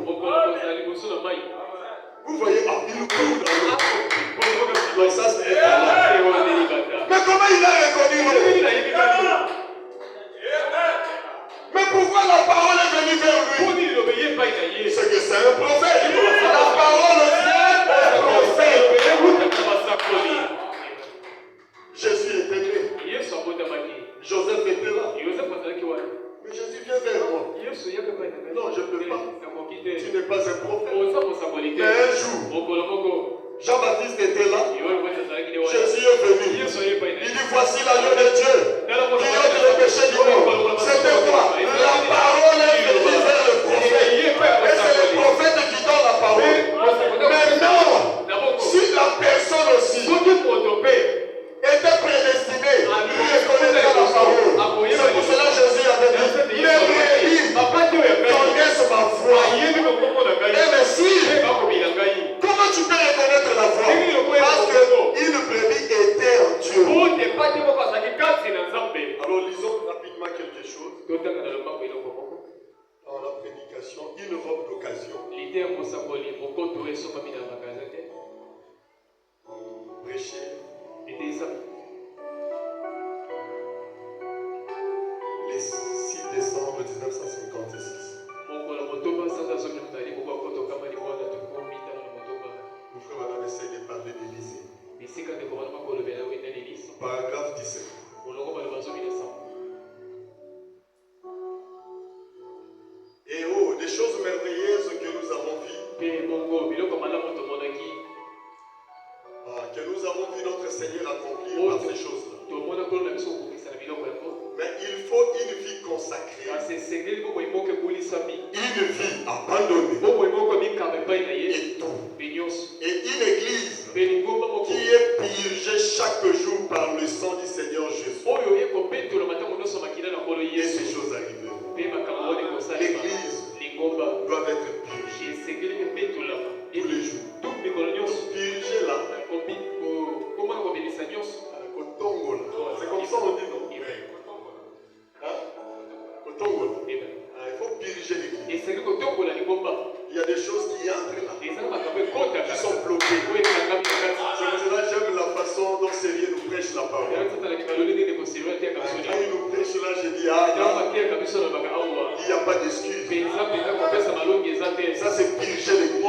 Vous voyez, il court dans l'eau. Donc ça c'est un canard. Mais comment il a reconnu l'eau? Mais pourquoi la parole est venue vers lui? C'est que c'est un prophète. La parole vient d'un prophète. Jésus était né. Joseph était là. Mais Jésus vient vers moi. Non, je ne peux pas. Tu n'es pas un prophète. Mais un jour, Jean-Baptiste était là. Jésus est venu. Il dit, voici l'agneau de Dieu qui ôte le péché du monde. C'était quoi? La parole est venue vers le prophète. Et c'est le prophète qui donne la parole. Mais non, si la personne aussi était prédestinée, il reconnaîtra la parole. C'est pour cela que Jésus avait dit, les brebis connaissent ma voix. Et merci. Comment tu peux reconnaître la voix? Parce qu'une brebis était en Dieu. Alors lisons rapidement quelque chose. Dans la prédication, une robe d'occasion. Prêcher. Le 6 décembre 1956. Mon frère madame essaie de parler d'Élysée. Paragraphe 17. Et oh, des choses merveilleuses que nous avons vues. Que nous nous avons vu notre Seigneur accomplir par ces choses-là. Mais il faut une vie consacrée. Une vie abandonnée. Et tout. Et une église qui est purgée chaque jour par le sang du Seigneur Jésus. Et ces choses arriveront. L'église doit être purgée tous les jours. Purgée là. C'est comme ça on dit non? Hein? Il faut purger l'église. Il y a des choses qui entrent là, qui sont bloquées. C'est pour cela que j'aime la façon dont Sérieux nous prêche la parole. Quand il nous prêche là, je dis, ah non, il n'y a pas d'excuse. Ça c'est purger l'église.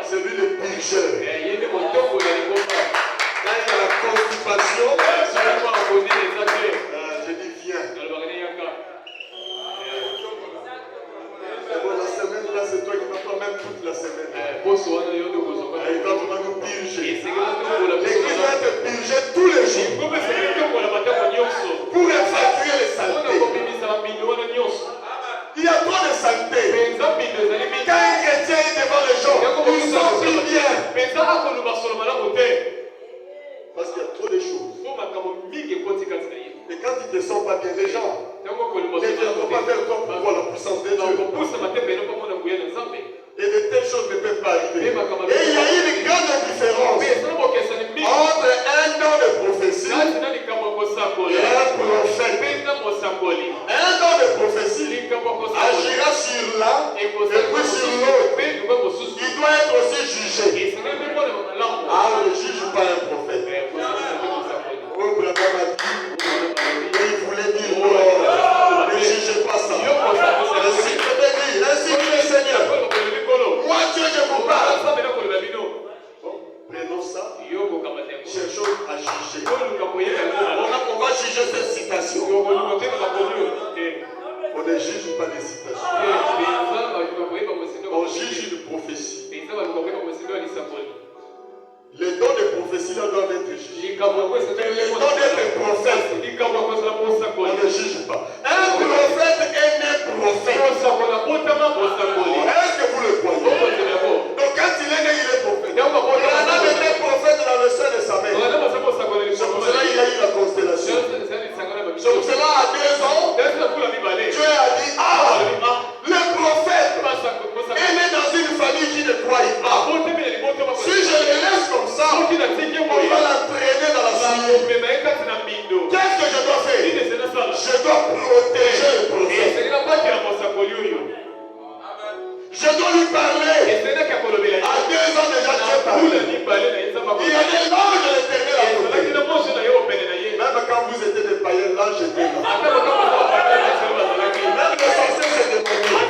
C'est lui le purgeur. Quand il y a la constipation, je dis viens. Bon, la semaine là, c'est toi qui vas pas même toute la semaine. Il va vraiment nous purger. L'église va être purgée tous les jours pour évacuer les saletés. Il y a trop de saleté. Quand un chrétien est devant les gens, ils sont plus bien. Parce qu'il y a trop de choses. Et quand tu ne te sens pas bien, les gens ne viendront pas vers toi pour voir la puissance de Dieu. Et de telles choses ne peuvent pas arriver. Et il y a une grande différence entre un don de prophétie et un prophète. Un don de prophétie agira sur l'un et puis sur l'autre. Il doit être aussi jugé. Ah, on ne juge pas un prophète. Oh, Brahma m'a dit, il voulait dire, oh, ne jugez pas ça. Ainsi que le Seigneur. Moi, Dieu, je vous parle. Bon, prenons ça. Cherchons à juger. On va juger cette citation. On ne juge pas les citations. On juge une prophétie. Les dons de prophétie là doivent être jugés. Les dons d'être prophète, on ne juge pas. Un prophète est né prophète. Est-ce que vous le croyez? Donc quand il est né, il est prophète. Branham était prophète dans le sein de sa mère. C'est pour cela qu'il a eu la constellation. C'est pour cela à 2 ans, Dieu a dit, ah, le prophète est né dans une famille qui ne croit pas. Si je le laisse comme ça, on va l'entraîner dans la famille. Qu'est-ce que je dois faire? Je dois protéger le prophète. Je dois lui parler. À 2 ans déjà, Dieu parle. Il y a des langues de l'Éternel à côté. Même quand vous étiez des païens, là, j'étais là. Même le sorcier s'est démonié.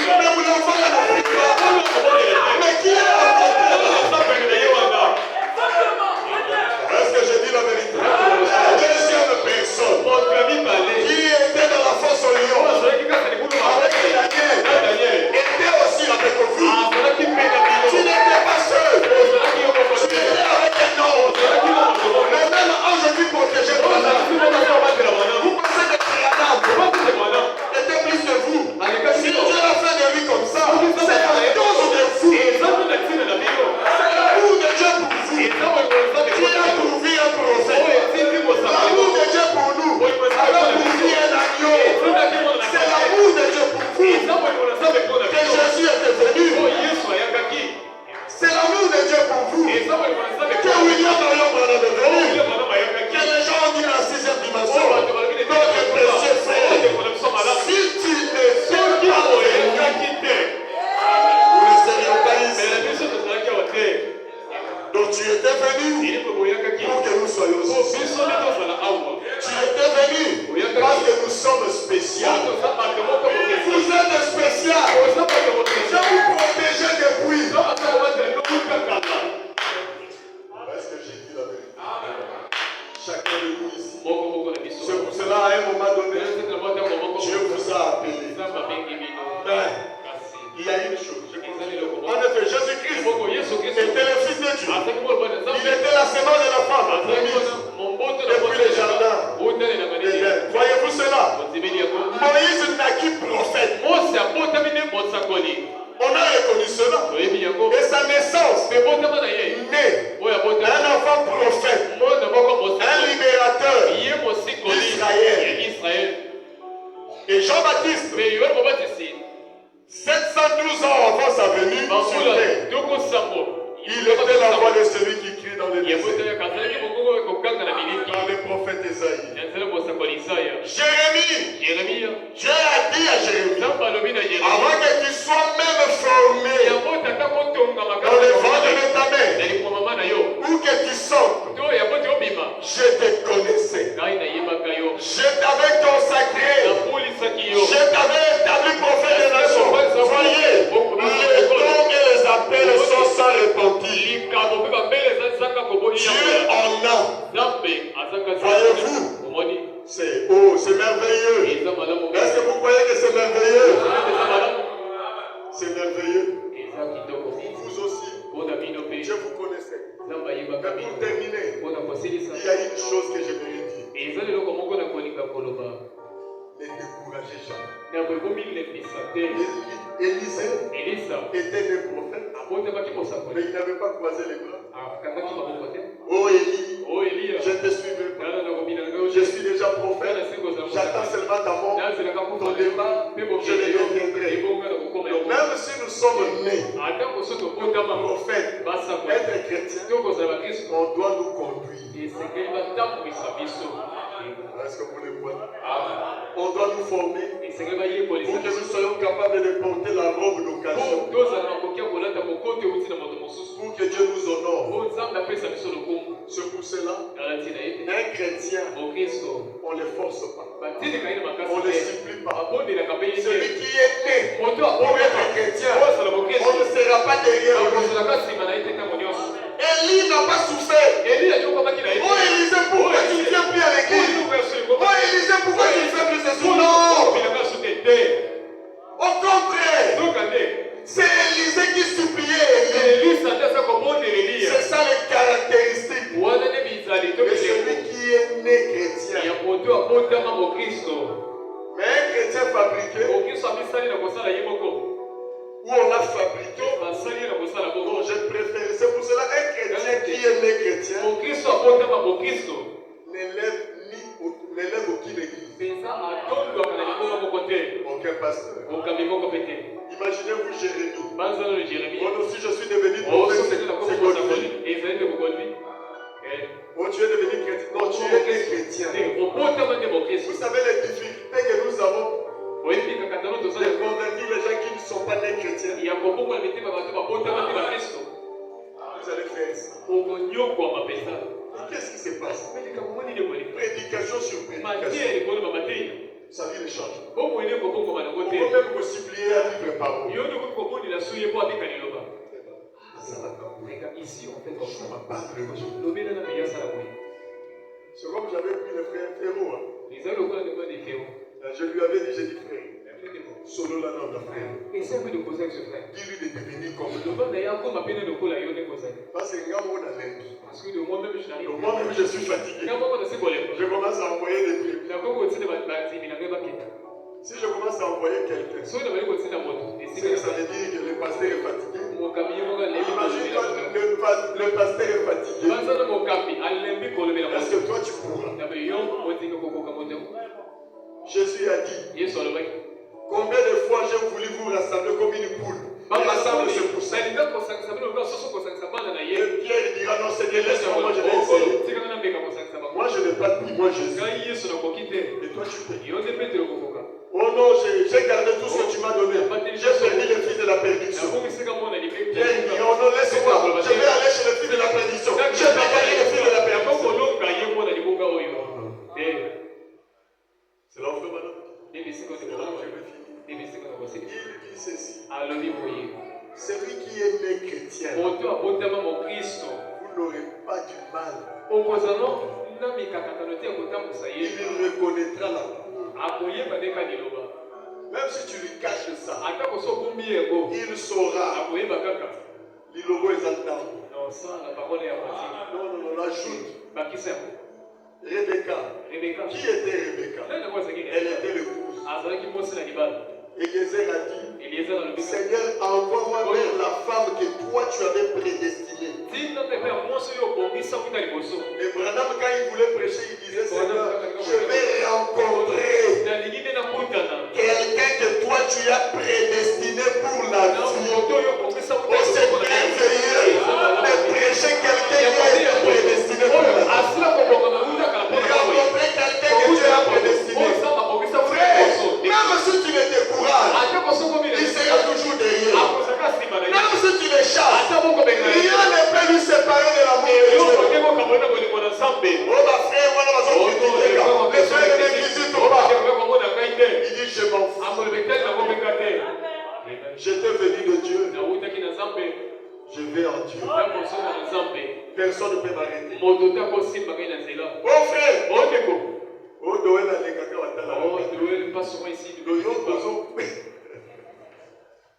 Mais vous n'en faites pas. Mais qui est à côté? Est-ce que je dis la vérité? La deuxième personne qui était dans la fosse aux Et Jean-Baptiste, 712 ans avant sa venue sur terre, il était la voix de celui qui crie dans les déserts. Par le prophète Esaïe. Jérémie, Dieu a dit à Jérémie, avant que tu sois même formé dans le ventre de ta mère, ou que tu sortes, je te connaissais. Je t'avais consacré. Je t'avais établi prophète des nations. Voyez, les dons et les appels sont sans repentir. Dieu en a. Voyez-vous, c'est merveilleux. Est-ce que vous croyez que c'est merveilleux? C'est merveilleux. Vous aussi, je vous connaissais. Mais pour terminer, il y a une chose que j'aimerais dire. Ne découragez jamais. Élisée était des prophètes, mais il n'avait pas croisé les bras. Oh Élie, je te suivrai pas. Je suis déjà prophète. J'attends seulement ta mort. Ton départ, je le deviendrai. Donc même si nous sommes nés prophètes, être chrétiens, on doit nous conduire. Est-ce que vous le voyez? On doit nous former pour que nous soyons capables de porter la robe d'occasion. Pour que Dieu nous honore. C'est pour cela, un chrétien, on ne le force pas. On ne le supplie pas. Celui qui est né pour être chrétien, on ne sera pas derrière lui. Élie n'a pas souffert. Oh Élisée, pourquoi tu ne viens plus à l'église? Oh Élisée, pourquoi tu ne fais plus ce soir? Non! Au contraire, c'est Élisée qui suppliait Élie. C'est ça les caractéristiques de celui qui est né chrétien. Mais un chrétien fabriqué, où on a fabriqué, non, je préfère. C'est pour cela un chrétien qui est né chrétien n'élève aucune église, aucun pasteur. Imaginez-vous Jérémie. Moi aussi je suis devenu prophète. C'est Godfrey. Oh, tu es devenu chrétien. Non, tu es né chrétien. Vous savez les difficultés que nous avons de convertir les gens qui ne sont pas nés chrétiens. Vous allez faire ça. Qu'est-ce qui se passe? Prédication sur prédication. Sa vie ne change pas. On peut même vous supplier à vivre par vous. Ici, on fait comme ça. C'est comme j'avais pris le frère Féro. Je lui avais dit, j'ai dit frère, solo là dans frère. Essaye de causer avec ce frère. Dis-lui de devenir comme lui. Parce que parce que de moi-même, je suis fatigué. Je commence à envoyer des trucs. Si je commence à envoyer quelqu'un, ça veut dire que le pasteur est fatigué. Imagine-toi, le pasteur est fatigué. Est-ce que toi tu pourras? Jésus a dit, combien de fois j'ai voulu vous rassembler comme une poule? Mais rassemble ce poussin. Et Pierre dira, non Seigneur, laisse-moi, moi je vais essayer. Moi je n'ai pas de moi Jésus. Et toi tu peux. Oh non, j'ai gardé tout ce que tu m'as donné. J'ai perdu le fils de la perdition. Pierre dit, oh non, laisse-moi. Je vais aller chez le fils de la perdition. J'ai perdu le fils de la perdition. C'est l'offre maintenant. Il dit ceci. Celui qui est né chrétien, vous n'aurez pas du mal. Il reconnaîtra la foi. Même si tu lui caches ça, il saura. L'illobo est en non, la joute. Rebecca. Qui était Rebecca? Elle était l'épouse. Eliezer a dit, Seigneur, envoie-moi vers la femme que toi tu avais prédestinée. Et Branham, quand il voulait prêcher, il disait, Seigneur, je vais rencontrer t'y a prédestiné pour la vie. Et c'est merveilleux de prêcher quelqu'un qui a été prédestiné pour la vie. Rencontrer quelqu'un que Dieu a prédestiné. Frère, même si tu le décourages, il sera toujours derrière. Même si tu le chasses, rien ne peut lui séparer de l'amour de Dieu. Oh ma frère, voilà ma soeur qui dit les frères de l'église ne pas. Il dit je m'en fous. J'étais venu de Dieu. Je vais en Dieu. Personne ne peut m'arrêter. Oh frère. Oh Noël a les caca watala. Oh Noël passe souvent ici.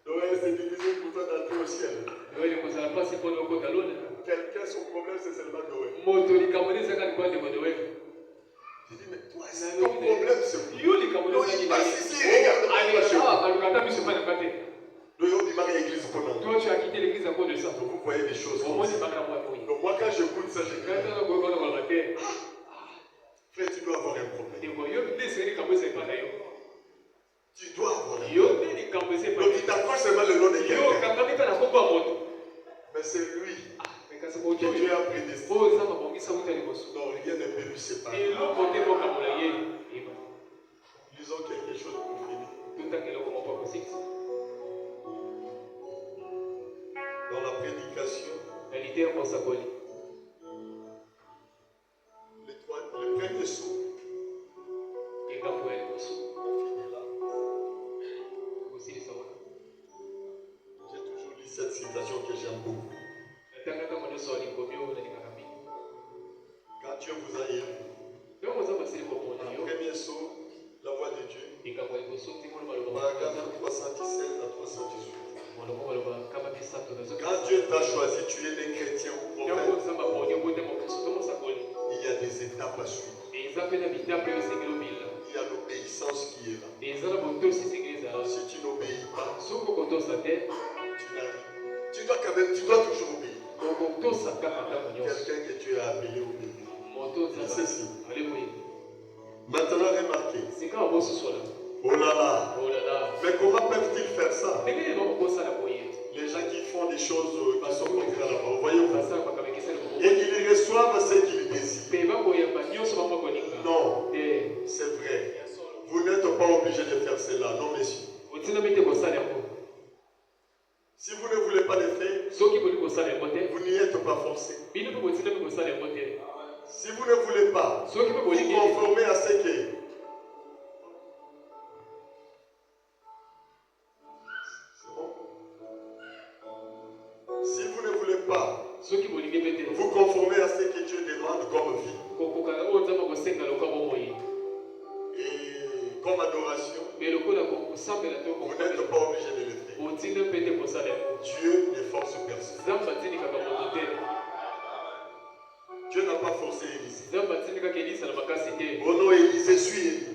Noël s'est divisé pour toi d'entrer au ciel. Quelqu'un, son problème c'est seulement Noël. Je dis mais toi, ton problème c'est quoi? Noël passe ici, regarde pas toi tu as quitté l'église à cause de ça. vous voyez des choses comme ça. Donc moi quand j'écoute ça, je dis frère, tu dois avoir un problème. Tu dois avoir un problème. Donc il t'apprend seulement le nom de quelqu'un. Mais c'est lui que Dieu a prédestiné. Non, rien ne peut lui séparer. Lisons quelque chose pour finir. Dans la prédication, le premier saut. On finit là. J'ai toujours lu cette citation que j'aime beaucoup. Quand Dieu vous a élu, le premier saut, la voix de Dieu, paragraphe 317 à 318. Quand Dieu t'a choisi, tu es des chrétiens ou prophètes, il y a des étapes à suivre. Il y a l'obéissance qui est là. Si tu n'obéis pas, tu dois quand même, tu dois toujours obéir. Quelqu'un que Dieu a appelé obéir. C'est ceci. Maintenant remarquez. Oh là là. Mais comment peuvent-ils faire ça? Les gens qui font des choses qui sont contraires à la parole. Voyez-vous? Et ils reçoivent ce qu'ils désirent. Non, c'est vrai. Vous n'êtes pas obligé de faire cela. Non, messieurs. Si vous ne voulez pas le faire, vous n'y êtes pas forcé. Si vous ne voulez pas vous conformer à ce que vous conformez à ce que Dieu demande comme vie et comme adoration, vous n'êtes pas obligé de le faire. Dieu ne force personne. Dieu n'a pas forcé Élise. Oh non, Élise suis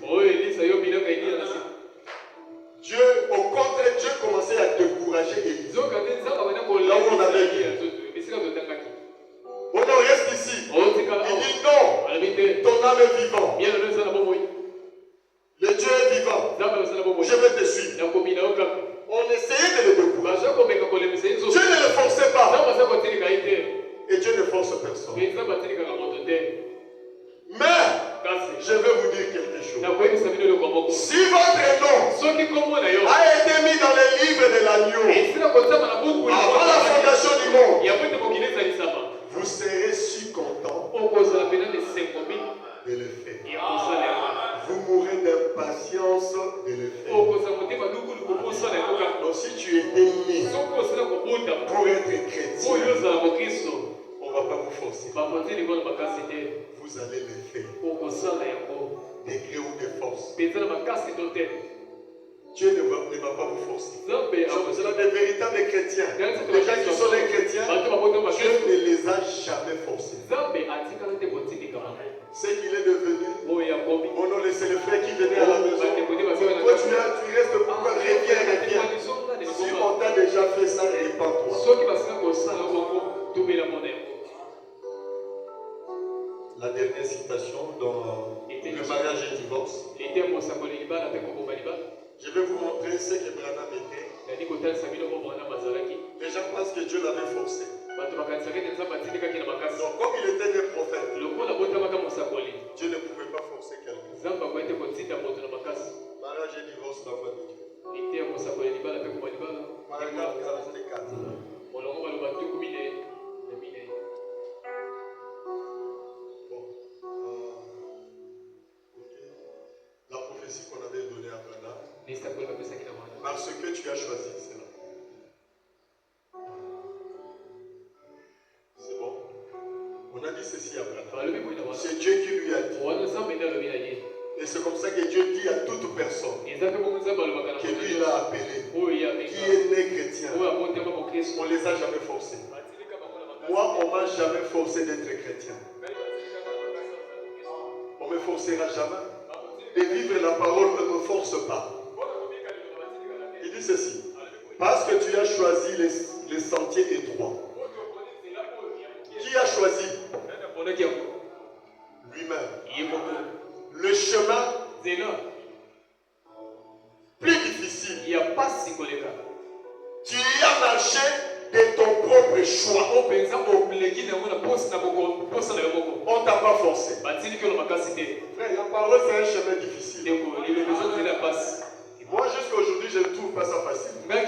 Dieu, au contraire, Dieu commençait à décourager Élise. Là où on avait dit, oh non, reste ici. Il dit non, ton âme est vivante. Le Dieu est vivant. Je vais te suivre. On essayait de le décourager. Dieu ne le forçait pas. Et Dieu ne force personne. Mais je vais vous dire quelque chose. Si votre nom a été mis dans les livres de l'agneau avant la fondation du monde, vous serez si content de le faire. Vous mourrez d'impatience de le faire. Donc si tu étais né pour être chrétien, on ne va pas vous forcer. Vous allez le faire. Des gré ou des forces. Dieu ne va pas vous forcer. C'est là des véritables chrétiens. Les gens qui sont des chrétiens, Dieu ne les a jamais forcés. Ce qu'il est devenu, oh non, c'est le frère qui venait à la maison. Toi, tu restes pourquoi? Reviens. Si on t'a déjà fait ça, répands-toi. La dernière citation dans le mariage et divorce. Je vais vous montrer ce que Branham était. Les gens pensent que Dieu l'avait forcé. Donc, comme il était des prophètes, Dieu ne pouvait pas forcer quelqu'un. Mariage et divorce, la foi de Dieu. Paragraphe 44. La prophétie qu'on avait donnée à Branham, parce que tu as choisi cela. C'est bon. On a dit ceci à Branham. C'est Dieu qui lui a dit. Et c'est comme ça que Dieu dit à toute personne qui lui l'a appelé, qui est né chrétien. On ne les a jamais forcés. Moi, on ne m'a jamais forcé d'être chrétien. On ne me forcera jamais. Et vivre la parole ne me force pas. Il dit ceci. Parce que tu as choisi les sentiers étroits. Qui a choisi? Lui-même. Le chemin plus difficile. Tu y as marché de ton propre choix. On ne t'a pas forcé. Frère, la parole c'est un chemin difficile. Moi jusqu'à aujourd'hui je ne trouve pas ça facile. Ne te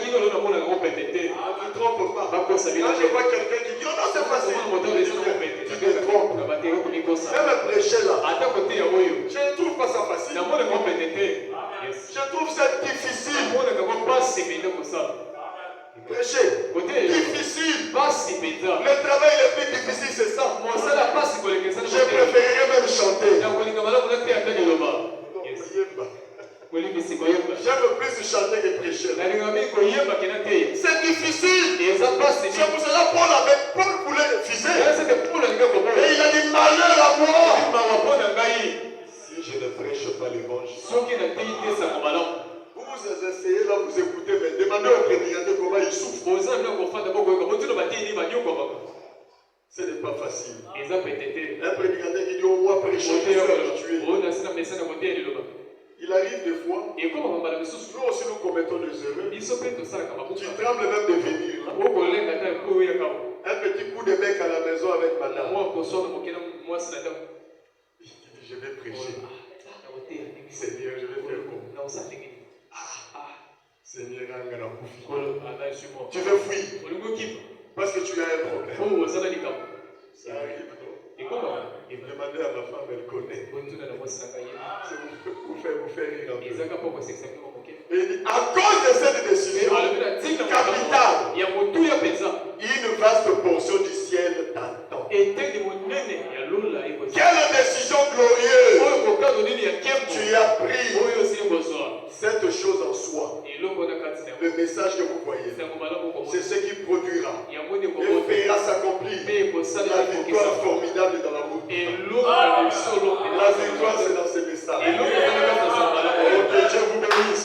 trompe pas. Quand je vois quelqu'un qui dit oh non c'est facile, tu te trompes. Même prêcher là, je ne trouve pas ça facile. Je trouve ça difficile. Prêcher, difficile. Le travail le plus difficile c'est ça. Je préférerais même chanter. J'aime plus chanter que prêcher. C'est difficile. C'est pour cela Paul voulait refuser. Et il a dit malheur à moi si je ne prêche pas l'évangile. Vous essayez là, vous écoutez, mais demandez au prédicateur comment il souffre. Ce n'est pas facile. Un prédicateur qui dit au moins prêcher, il est habitué. Il arrive des fois, nous aussi nous commettons des erreurs. Tu trembles même de venir. Un petit coup de bec à la maison avec madame. Je vais prêcher. Seigneur, je vais faire comment? Seigneur, tu veux fuir parce que tu as un problème. Ça arrive, non? Demandez à ma femme, elle connaît. C'est vous faire rire un peu. Et il dit, à cause de cette décision capitale, une vaste portion du ciel t'attend. Quelle décision glorieuse tu as pris. Cette chose en soi, le message que vous voyez, c'est ce qui produira et fera s'accomplir la victoire formidable dans la route. La victoire c'est dans ces messages. Que Dieu vous bénisse.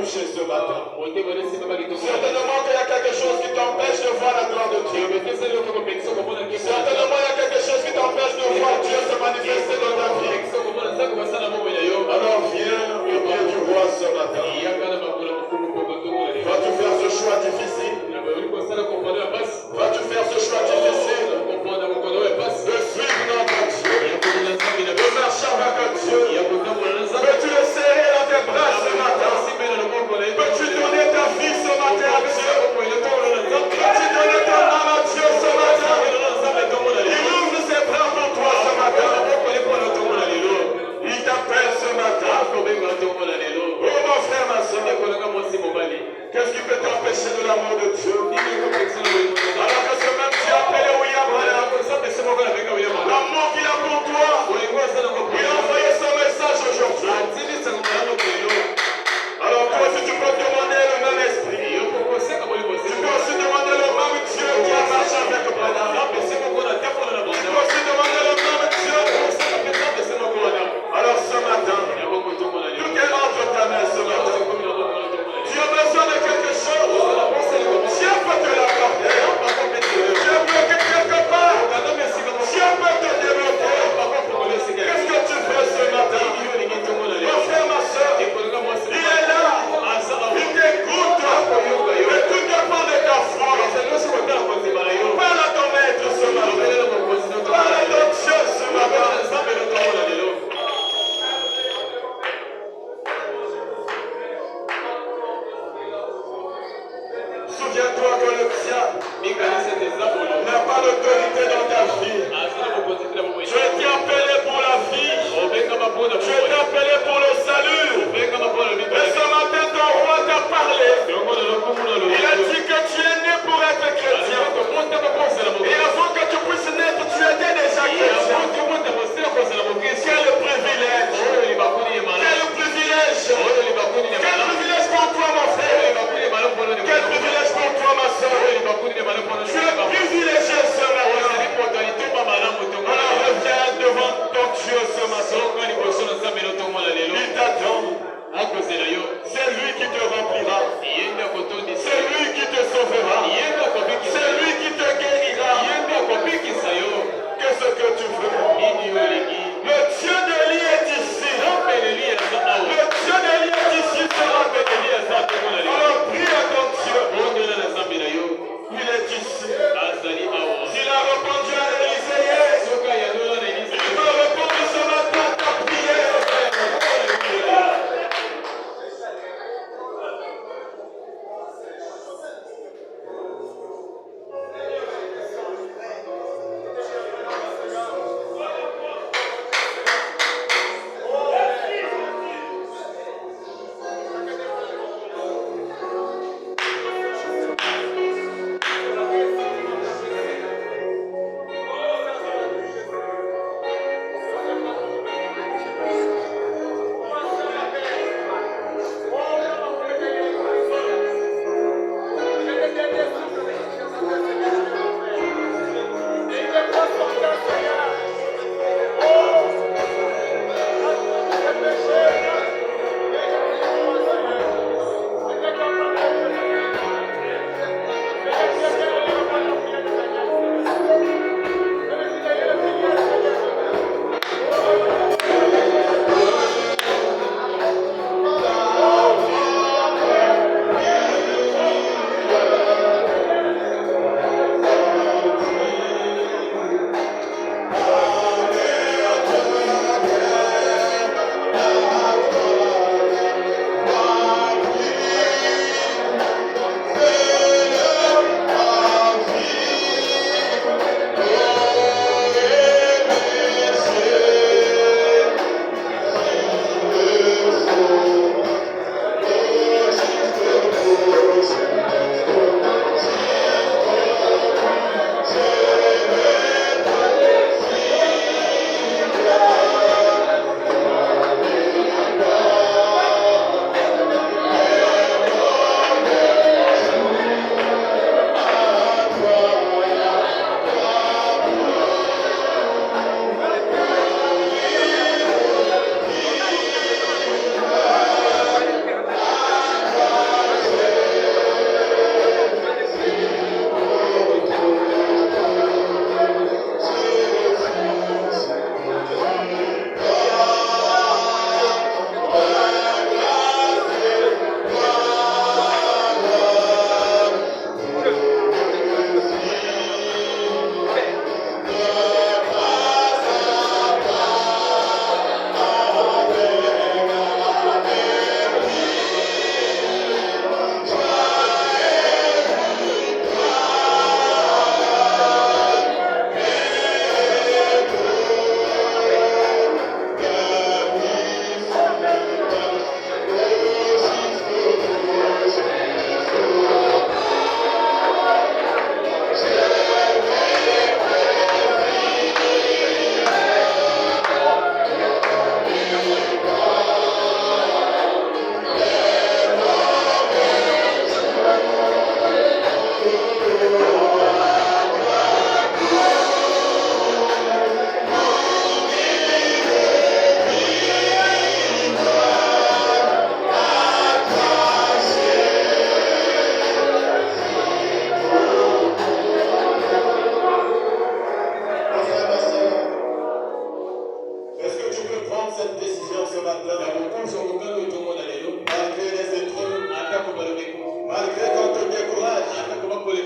touché ce matin. Certainement qu'il y a quelque chose qui t'empêche de voir la gloire de Dieu. Certainement il y a quelque chose qui t'empêche de voir Dieu se manifester dans ta vie. Alors viens au pied du roi ce matin. Vas-tu faire ce choix difficile? Vas-tu faire ce choix difficile? De suivre notre Dieu. De marcher avec Dieu. Peux-tu le serrer dans tes bras ce matin? Peux-tu donner ta vie ce matin à Dieu? Peux-tu donner ton âme à Dieu ce matin? Il ouvre ses bras pour toi ce matin. Il t'appelle ce matin. Oh mon frère, ma soeur, qu'est-ce qui peut t'empêcher de l'amour de Dieu? Alors que ce même Dieu appelé William Branham, l'amour qu'il a pour toi, il a envoyé son message aujourd'hui. Alors toi aussi tu peux demander le même esprit. Tu peux aussi demander le même Dieu qui a marché avec Branham. Tu peux aussi demander le même Dieu. Alors ce matin, tout est entre ta main ce matin. Tu as besoin de quelque chose. Dieu peut te l'accorder. Dieu peut que quelque part. Dieu peut te débloquer. Qu'est-ce que tu fais ce matin? Mon frère, ma soeur, il est là. Il t'écoute. Mais tout dépend de ta foi. Parle à ton maître ce matin. Parle à ton Dieu ce matin. Souviens-toi que le diable n'a pas d'autorité dans ta vie. Tu es appelé pour la vie. Tu es appelé pour le salut. Et ce matin, ton roi t'a parlé. Il a dit que tu es né pour être chrétien. Et avant que tu puisses naître, tu étais déjà chrétien. Quel privilège. Quel privilège. Quel privilège pour toi, mon frère. Quel privilège pour toi, ma soeur.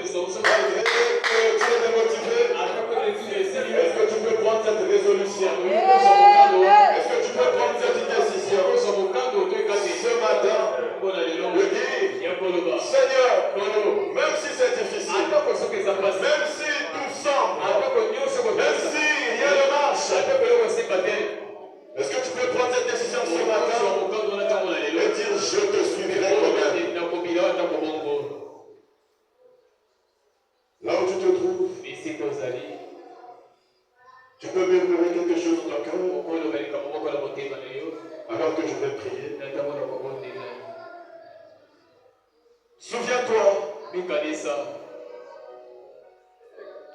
tu es démotivé, est-ce que tu peux prendre cette résolution? Est-ce que tu peux prendre cette décision? Ce matin, de dire, Seigneur, même si c'est difficile, même si tout semble, même si rien ne marche, est-ce que tu peux prendre cette décision ce matin et dire, je te suivrai quand même? Là où tu te trouves, tu peux murmurer quelque chose dans ton cœur alors que je vais prier. Souviens-toi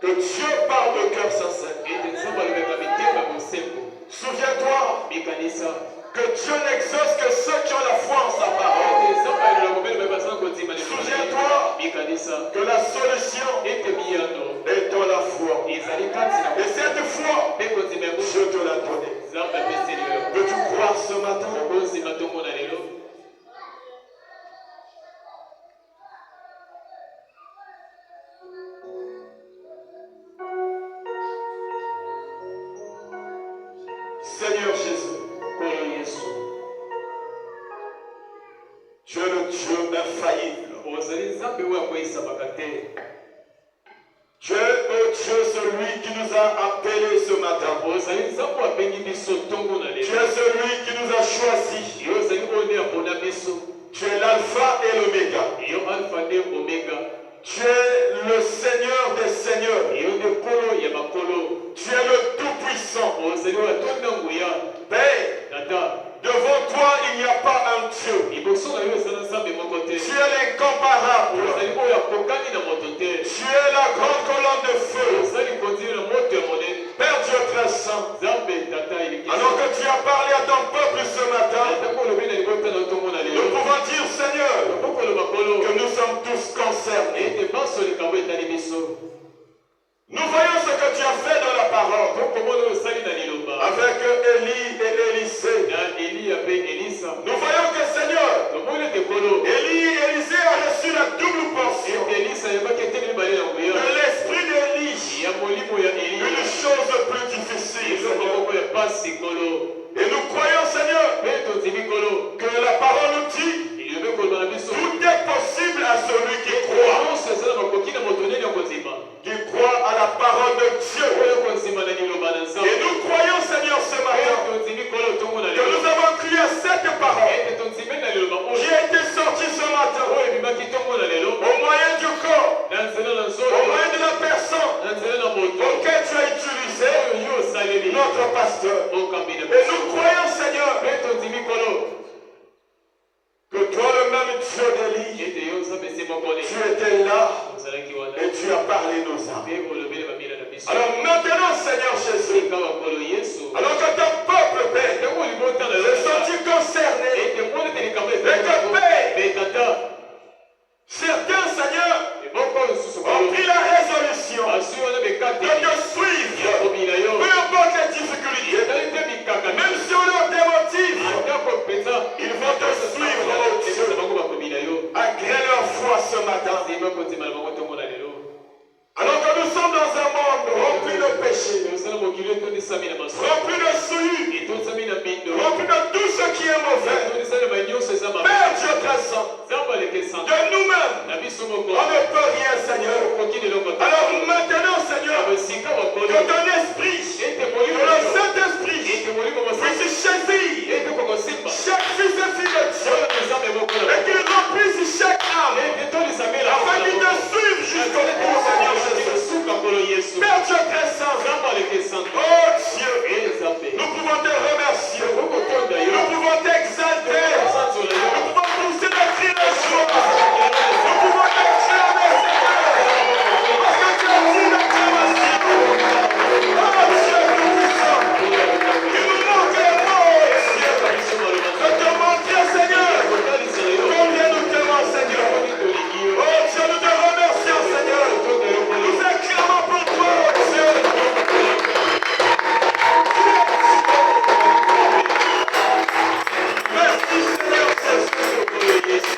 que Dieu parle de cœur sincère. Souviens-toi que Dieu n'exauce que ceux qui ont la foi en sa parole. Souviens-toi que la solution est dans la foi. Et cette foi, je te la donne. Peux-tu croire ce matin? Seigneur Jésus, tu es le Dieu infaillible. Tu es, oh Dieu, celui qui nous a appelés ce matin. Tu es celui qui nous a choisis. Tu es l'alpha et l'oméga. Tu es le Seigneur des seigneurs. Tu es le Tout-Puissant. Père, devant toi, il n'y a pas un Dieu. Tu es l'incomparable. Tu es la grande colonne de feu. Père Dieu très saint. Alors que tu as parlé à ton peuple ce matin, nous pouvons dire, Seigneur, que nous sommes tous concernés. Nous voyons ce que tu as fait dans la parole avec Élie et Élisée. Nous voyons que Seigneur, Élie et Élisée ont reçu la double portion de l'esprit d'Élie. Une chose plus difficile, Seigneur. Et nous croyons, Seigneur, que la parole nous dit tout est possible à celui qui croit. Qui croit à la parole de Dieu. Et nous croyons, Seigneur, ce matin que nous avons crié à cette parole qui a été sortie ce matin au moyen du corps, au moyen de la personne auquel tu as utilisé notre pasteur. Et nous croyons, Seigneur, que toi, le même Dieu d'Élie, tu étais là et tu as parlé nos âmes. Alors maintenant, Seigneur Jésus, alors que ton peuple, Père, se sentit concerné et que Père, certains, Seigneur, ont pris la résolution de te suivre, peu importe les difficultés, même si on leur démotive, ils vont te suivre, oh Dieu. Agrée leur foi ce matin. Alors que nous sommes dans un monde rempli de péché, rempli de souillure, rempli de tout ce qui est mauvais, Père Dieu très saint, de nous-mêmes, on ne peut rien, Seigneur. Alors maintenant, Seigneur, que ton esprit, que le Saint-Esprit puisse saisir chaque fils et fille de Dieu et qu'il remplisse chaque âme afin qu'il te suive jusqu'au bout, Seigneur Jésus. Père Dieu très saint, oh Dieu, nous pouvons te remercier, nous pouvons t'exalter, nous pouvons pousser des cris de joie, nous pouvons t'acclamer, Seigneur, parce que tu as dit l'acclamation. Oh Dieu tout-puissant, il nous manque les mots, Dieu, de te montrer, Seigneur, combien nous t'aimons, Seigneur. Oh Dieu, nous te remercions, Seigneur. Nous acclamons pour toi, oh Dieu. Merci, Seigneur Jésus.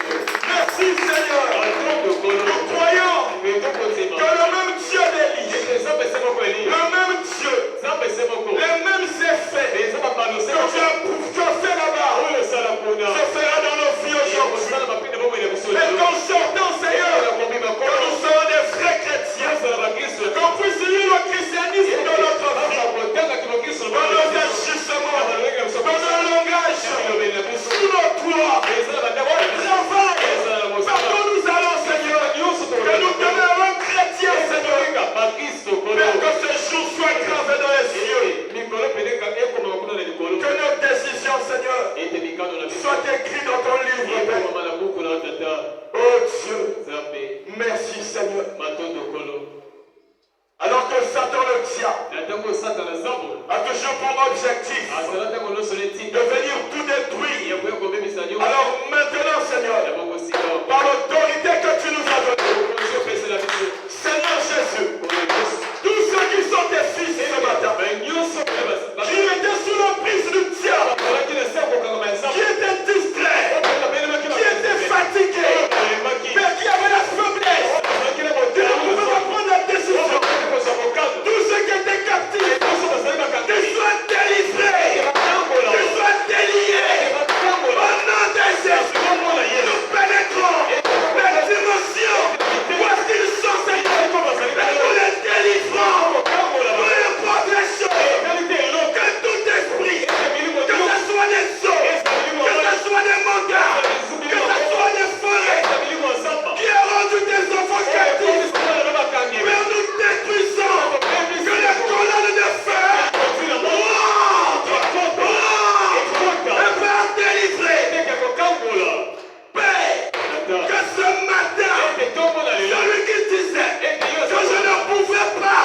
Merci, Seigneur. Nous croyons tu as fait là-bas se fera dans nos vies aujourd'hui. Et qu'en sortant, Seigneur, que nous soyons des vrais chrétiens, qu'on puisse vivre le christianisme dans notre vie, dans nos agissements, dans nos langages, sous nos toits, au travail, partout nous allons, Seigneur, que nous demeurons chrétiens, Seigneur, Père, que ce jour soit gravé dans les cieux, que nos décisions, Seigneur, soient écrites dans ton livre, Père. Oh Dieu, merci, Seigneur. Alors que Satan le diable a toujours pour objectif de venir tout détruire. Alors maintenant, Seigneur, par l'autorité que tu nous as donnée, Seigneur Jésus, tous ceux qui sont tes fils ce matin, qui étaient sous l'emprise du diable, qui étaient distraits, qui étaient fatigués, mais qui avaient la faiblesse, qui ne pouvaient pas prendre la décision, tous ceux qui étaient captifs, qu'ils soient délivrés, qu'ils soient déliés, au nom de Jésus, nous pénétrons les dimensions, où est-ce qu'ils sont, Seigneur, et nous les délivrons, nous les protégeons, que tout esprit, que ce soit des eaux, que ce soit des montagnes, que ce soit des forêts, qui a rendu des enfants captifs, mais nous détruisons, que les colonnes de feu rentrent, et par délivrer, Père, que ce matin, celui qui disait que je ne pouvais pas,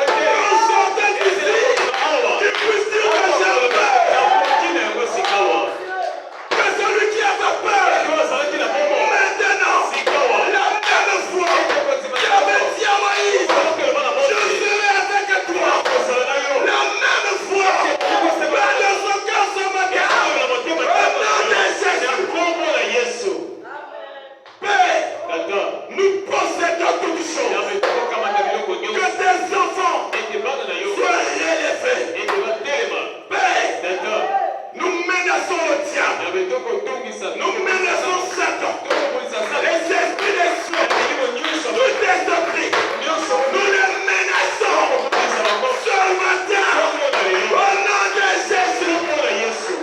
qu'on sorte d'ici, qu'il puisse dire que j'ai peur, que celui qui avait peur, maintenant, la même foi qui avait dit à Moïse, je serai avec toi, la même foi, pas de son cœur ce matin, au nom de Jésus. Père, nous possédons toutes choses, que tes enfants soient relevés. Père, nous menaçons le diable, nous menaçons Satan, les esprits des cieux, tous les esprits, nous les menaçons ce matin, au nom de Jésus.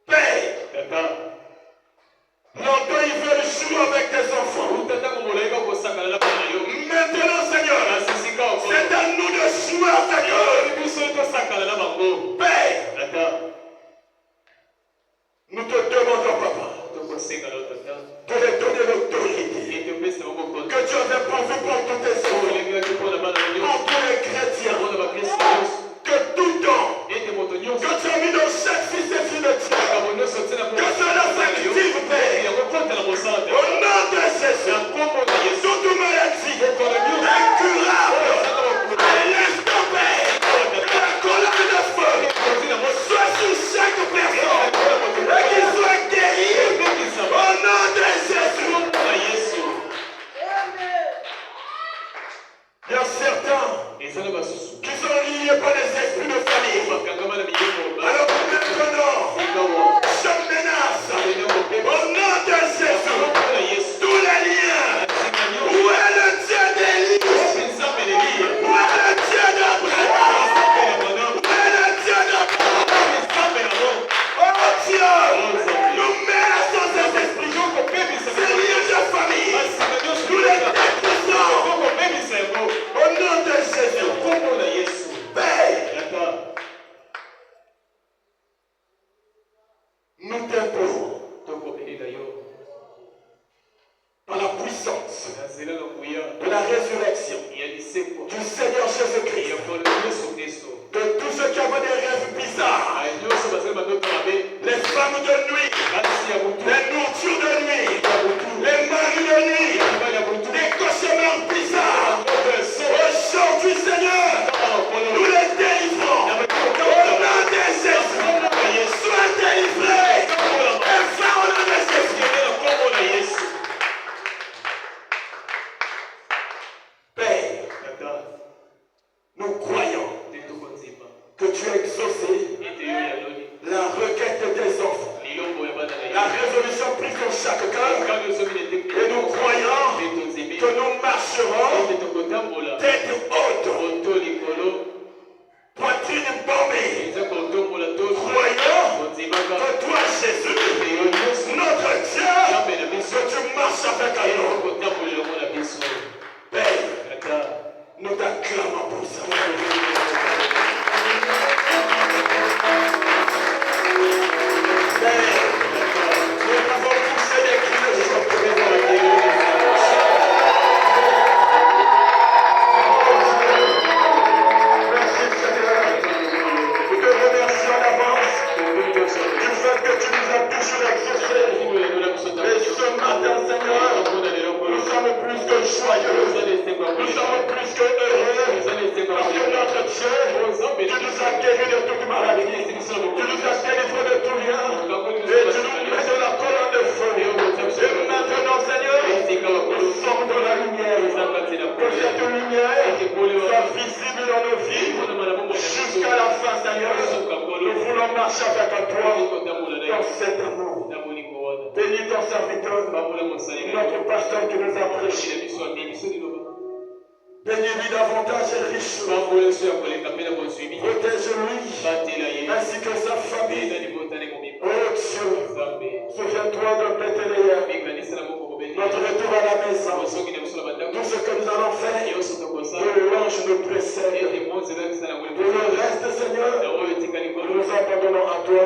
Père, longtemps ils veulent jouer avec tes enfants. Maintenant, Seigneur, c'est à nous de jouer avec eux. Père, nous te demandons, Papa, de les donner l'autorité que tu avais prévue pour tous tes enfants, pour tous les chrétiens, que tout temps, que tu as mis dans chaque fils et fille de Dieu, que cela s'active, Père, au nom de Jésus, toute maladie incurable, à l'instant, Père, que la colonne de feu soit sur chaque personne et qu'il soit guéri, au nom de Jésus. Il y a certains qui sont liés par les esprits de famille. Alors maintenant, je menace, au nom de Jésus, tous les liens. Où est le Dieu d'Élie? Où est le Dieu d'Abraham? Où est le Dieu d'Abraham? Oh Dieu, nous menaçons ces esprits, ces liens de famille. Nous les détruisons au nom de Jésus. Père, nous t'implorons par la puissance de la résurrection du Seigneur Jésus-Christ, que tous ceux qui avaient des rêves bizarres, les femmes de nuit, les nourritures de nuit, les maris de nuit, les cauchemars bizarres, aujourd'hui, Seigneur, nous les délivrons. Au nom de Jésus, sois délivré et va au nom de Jésus. Père, La résolution prise dans chaque cœur. Et nous croyons que nous marcherons tête haute, poitrine bombée. Croyons que toi, Jésus, notre Dieu, que tu marches avec nous. Père, nous t'acclamons pour ça. Père, nous avons poussé des cris de joie. Merci Seigneur. Nous te remercions d'avance du fait que tu nous as toujours exaucés. Et ce matin, Seigneur, nous sommes plus que joyeux. Nous sommes plus que heureux. Parce que notre Dieu, tu nous as guéris de toute maladie. Tu nous as délivrés de tout bien. Et tu nous mets de la colonne de feu. Et maintenant, Seigneur, nous sommes dans la lumière. Que cette lumière soit visible dans nos vies jusqu'à la fin, Seigneur. Nous voulons marcher avec toi dans cet amour. Bénis ton serviteur, notre pasteur qui nous a prêché. Bénis-lui davantage et richement. Protège-lui ainsi que sa famille. Oh Dieu, souviens-toi de Bethléem. Notre retour à la maison. Tout ce que nous allons faire, que l'ange nous précède. Pour le reste, Seigneur, nous nous abandonnons à toi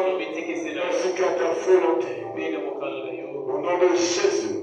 ainsi qu'à ta volonté. Au nom de Jésus.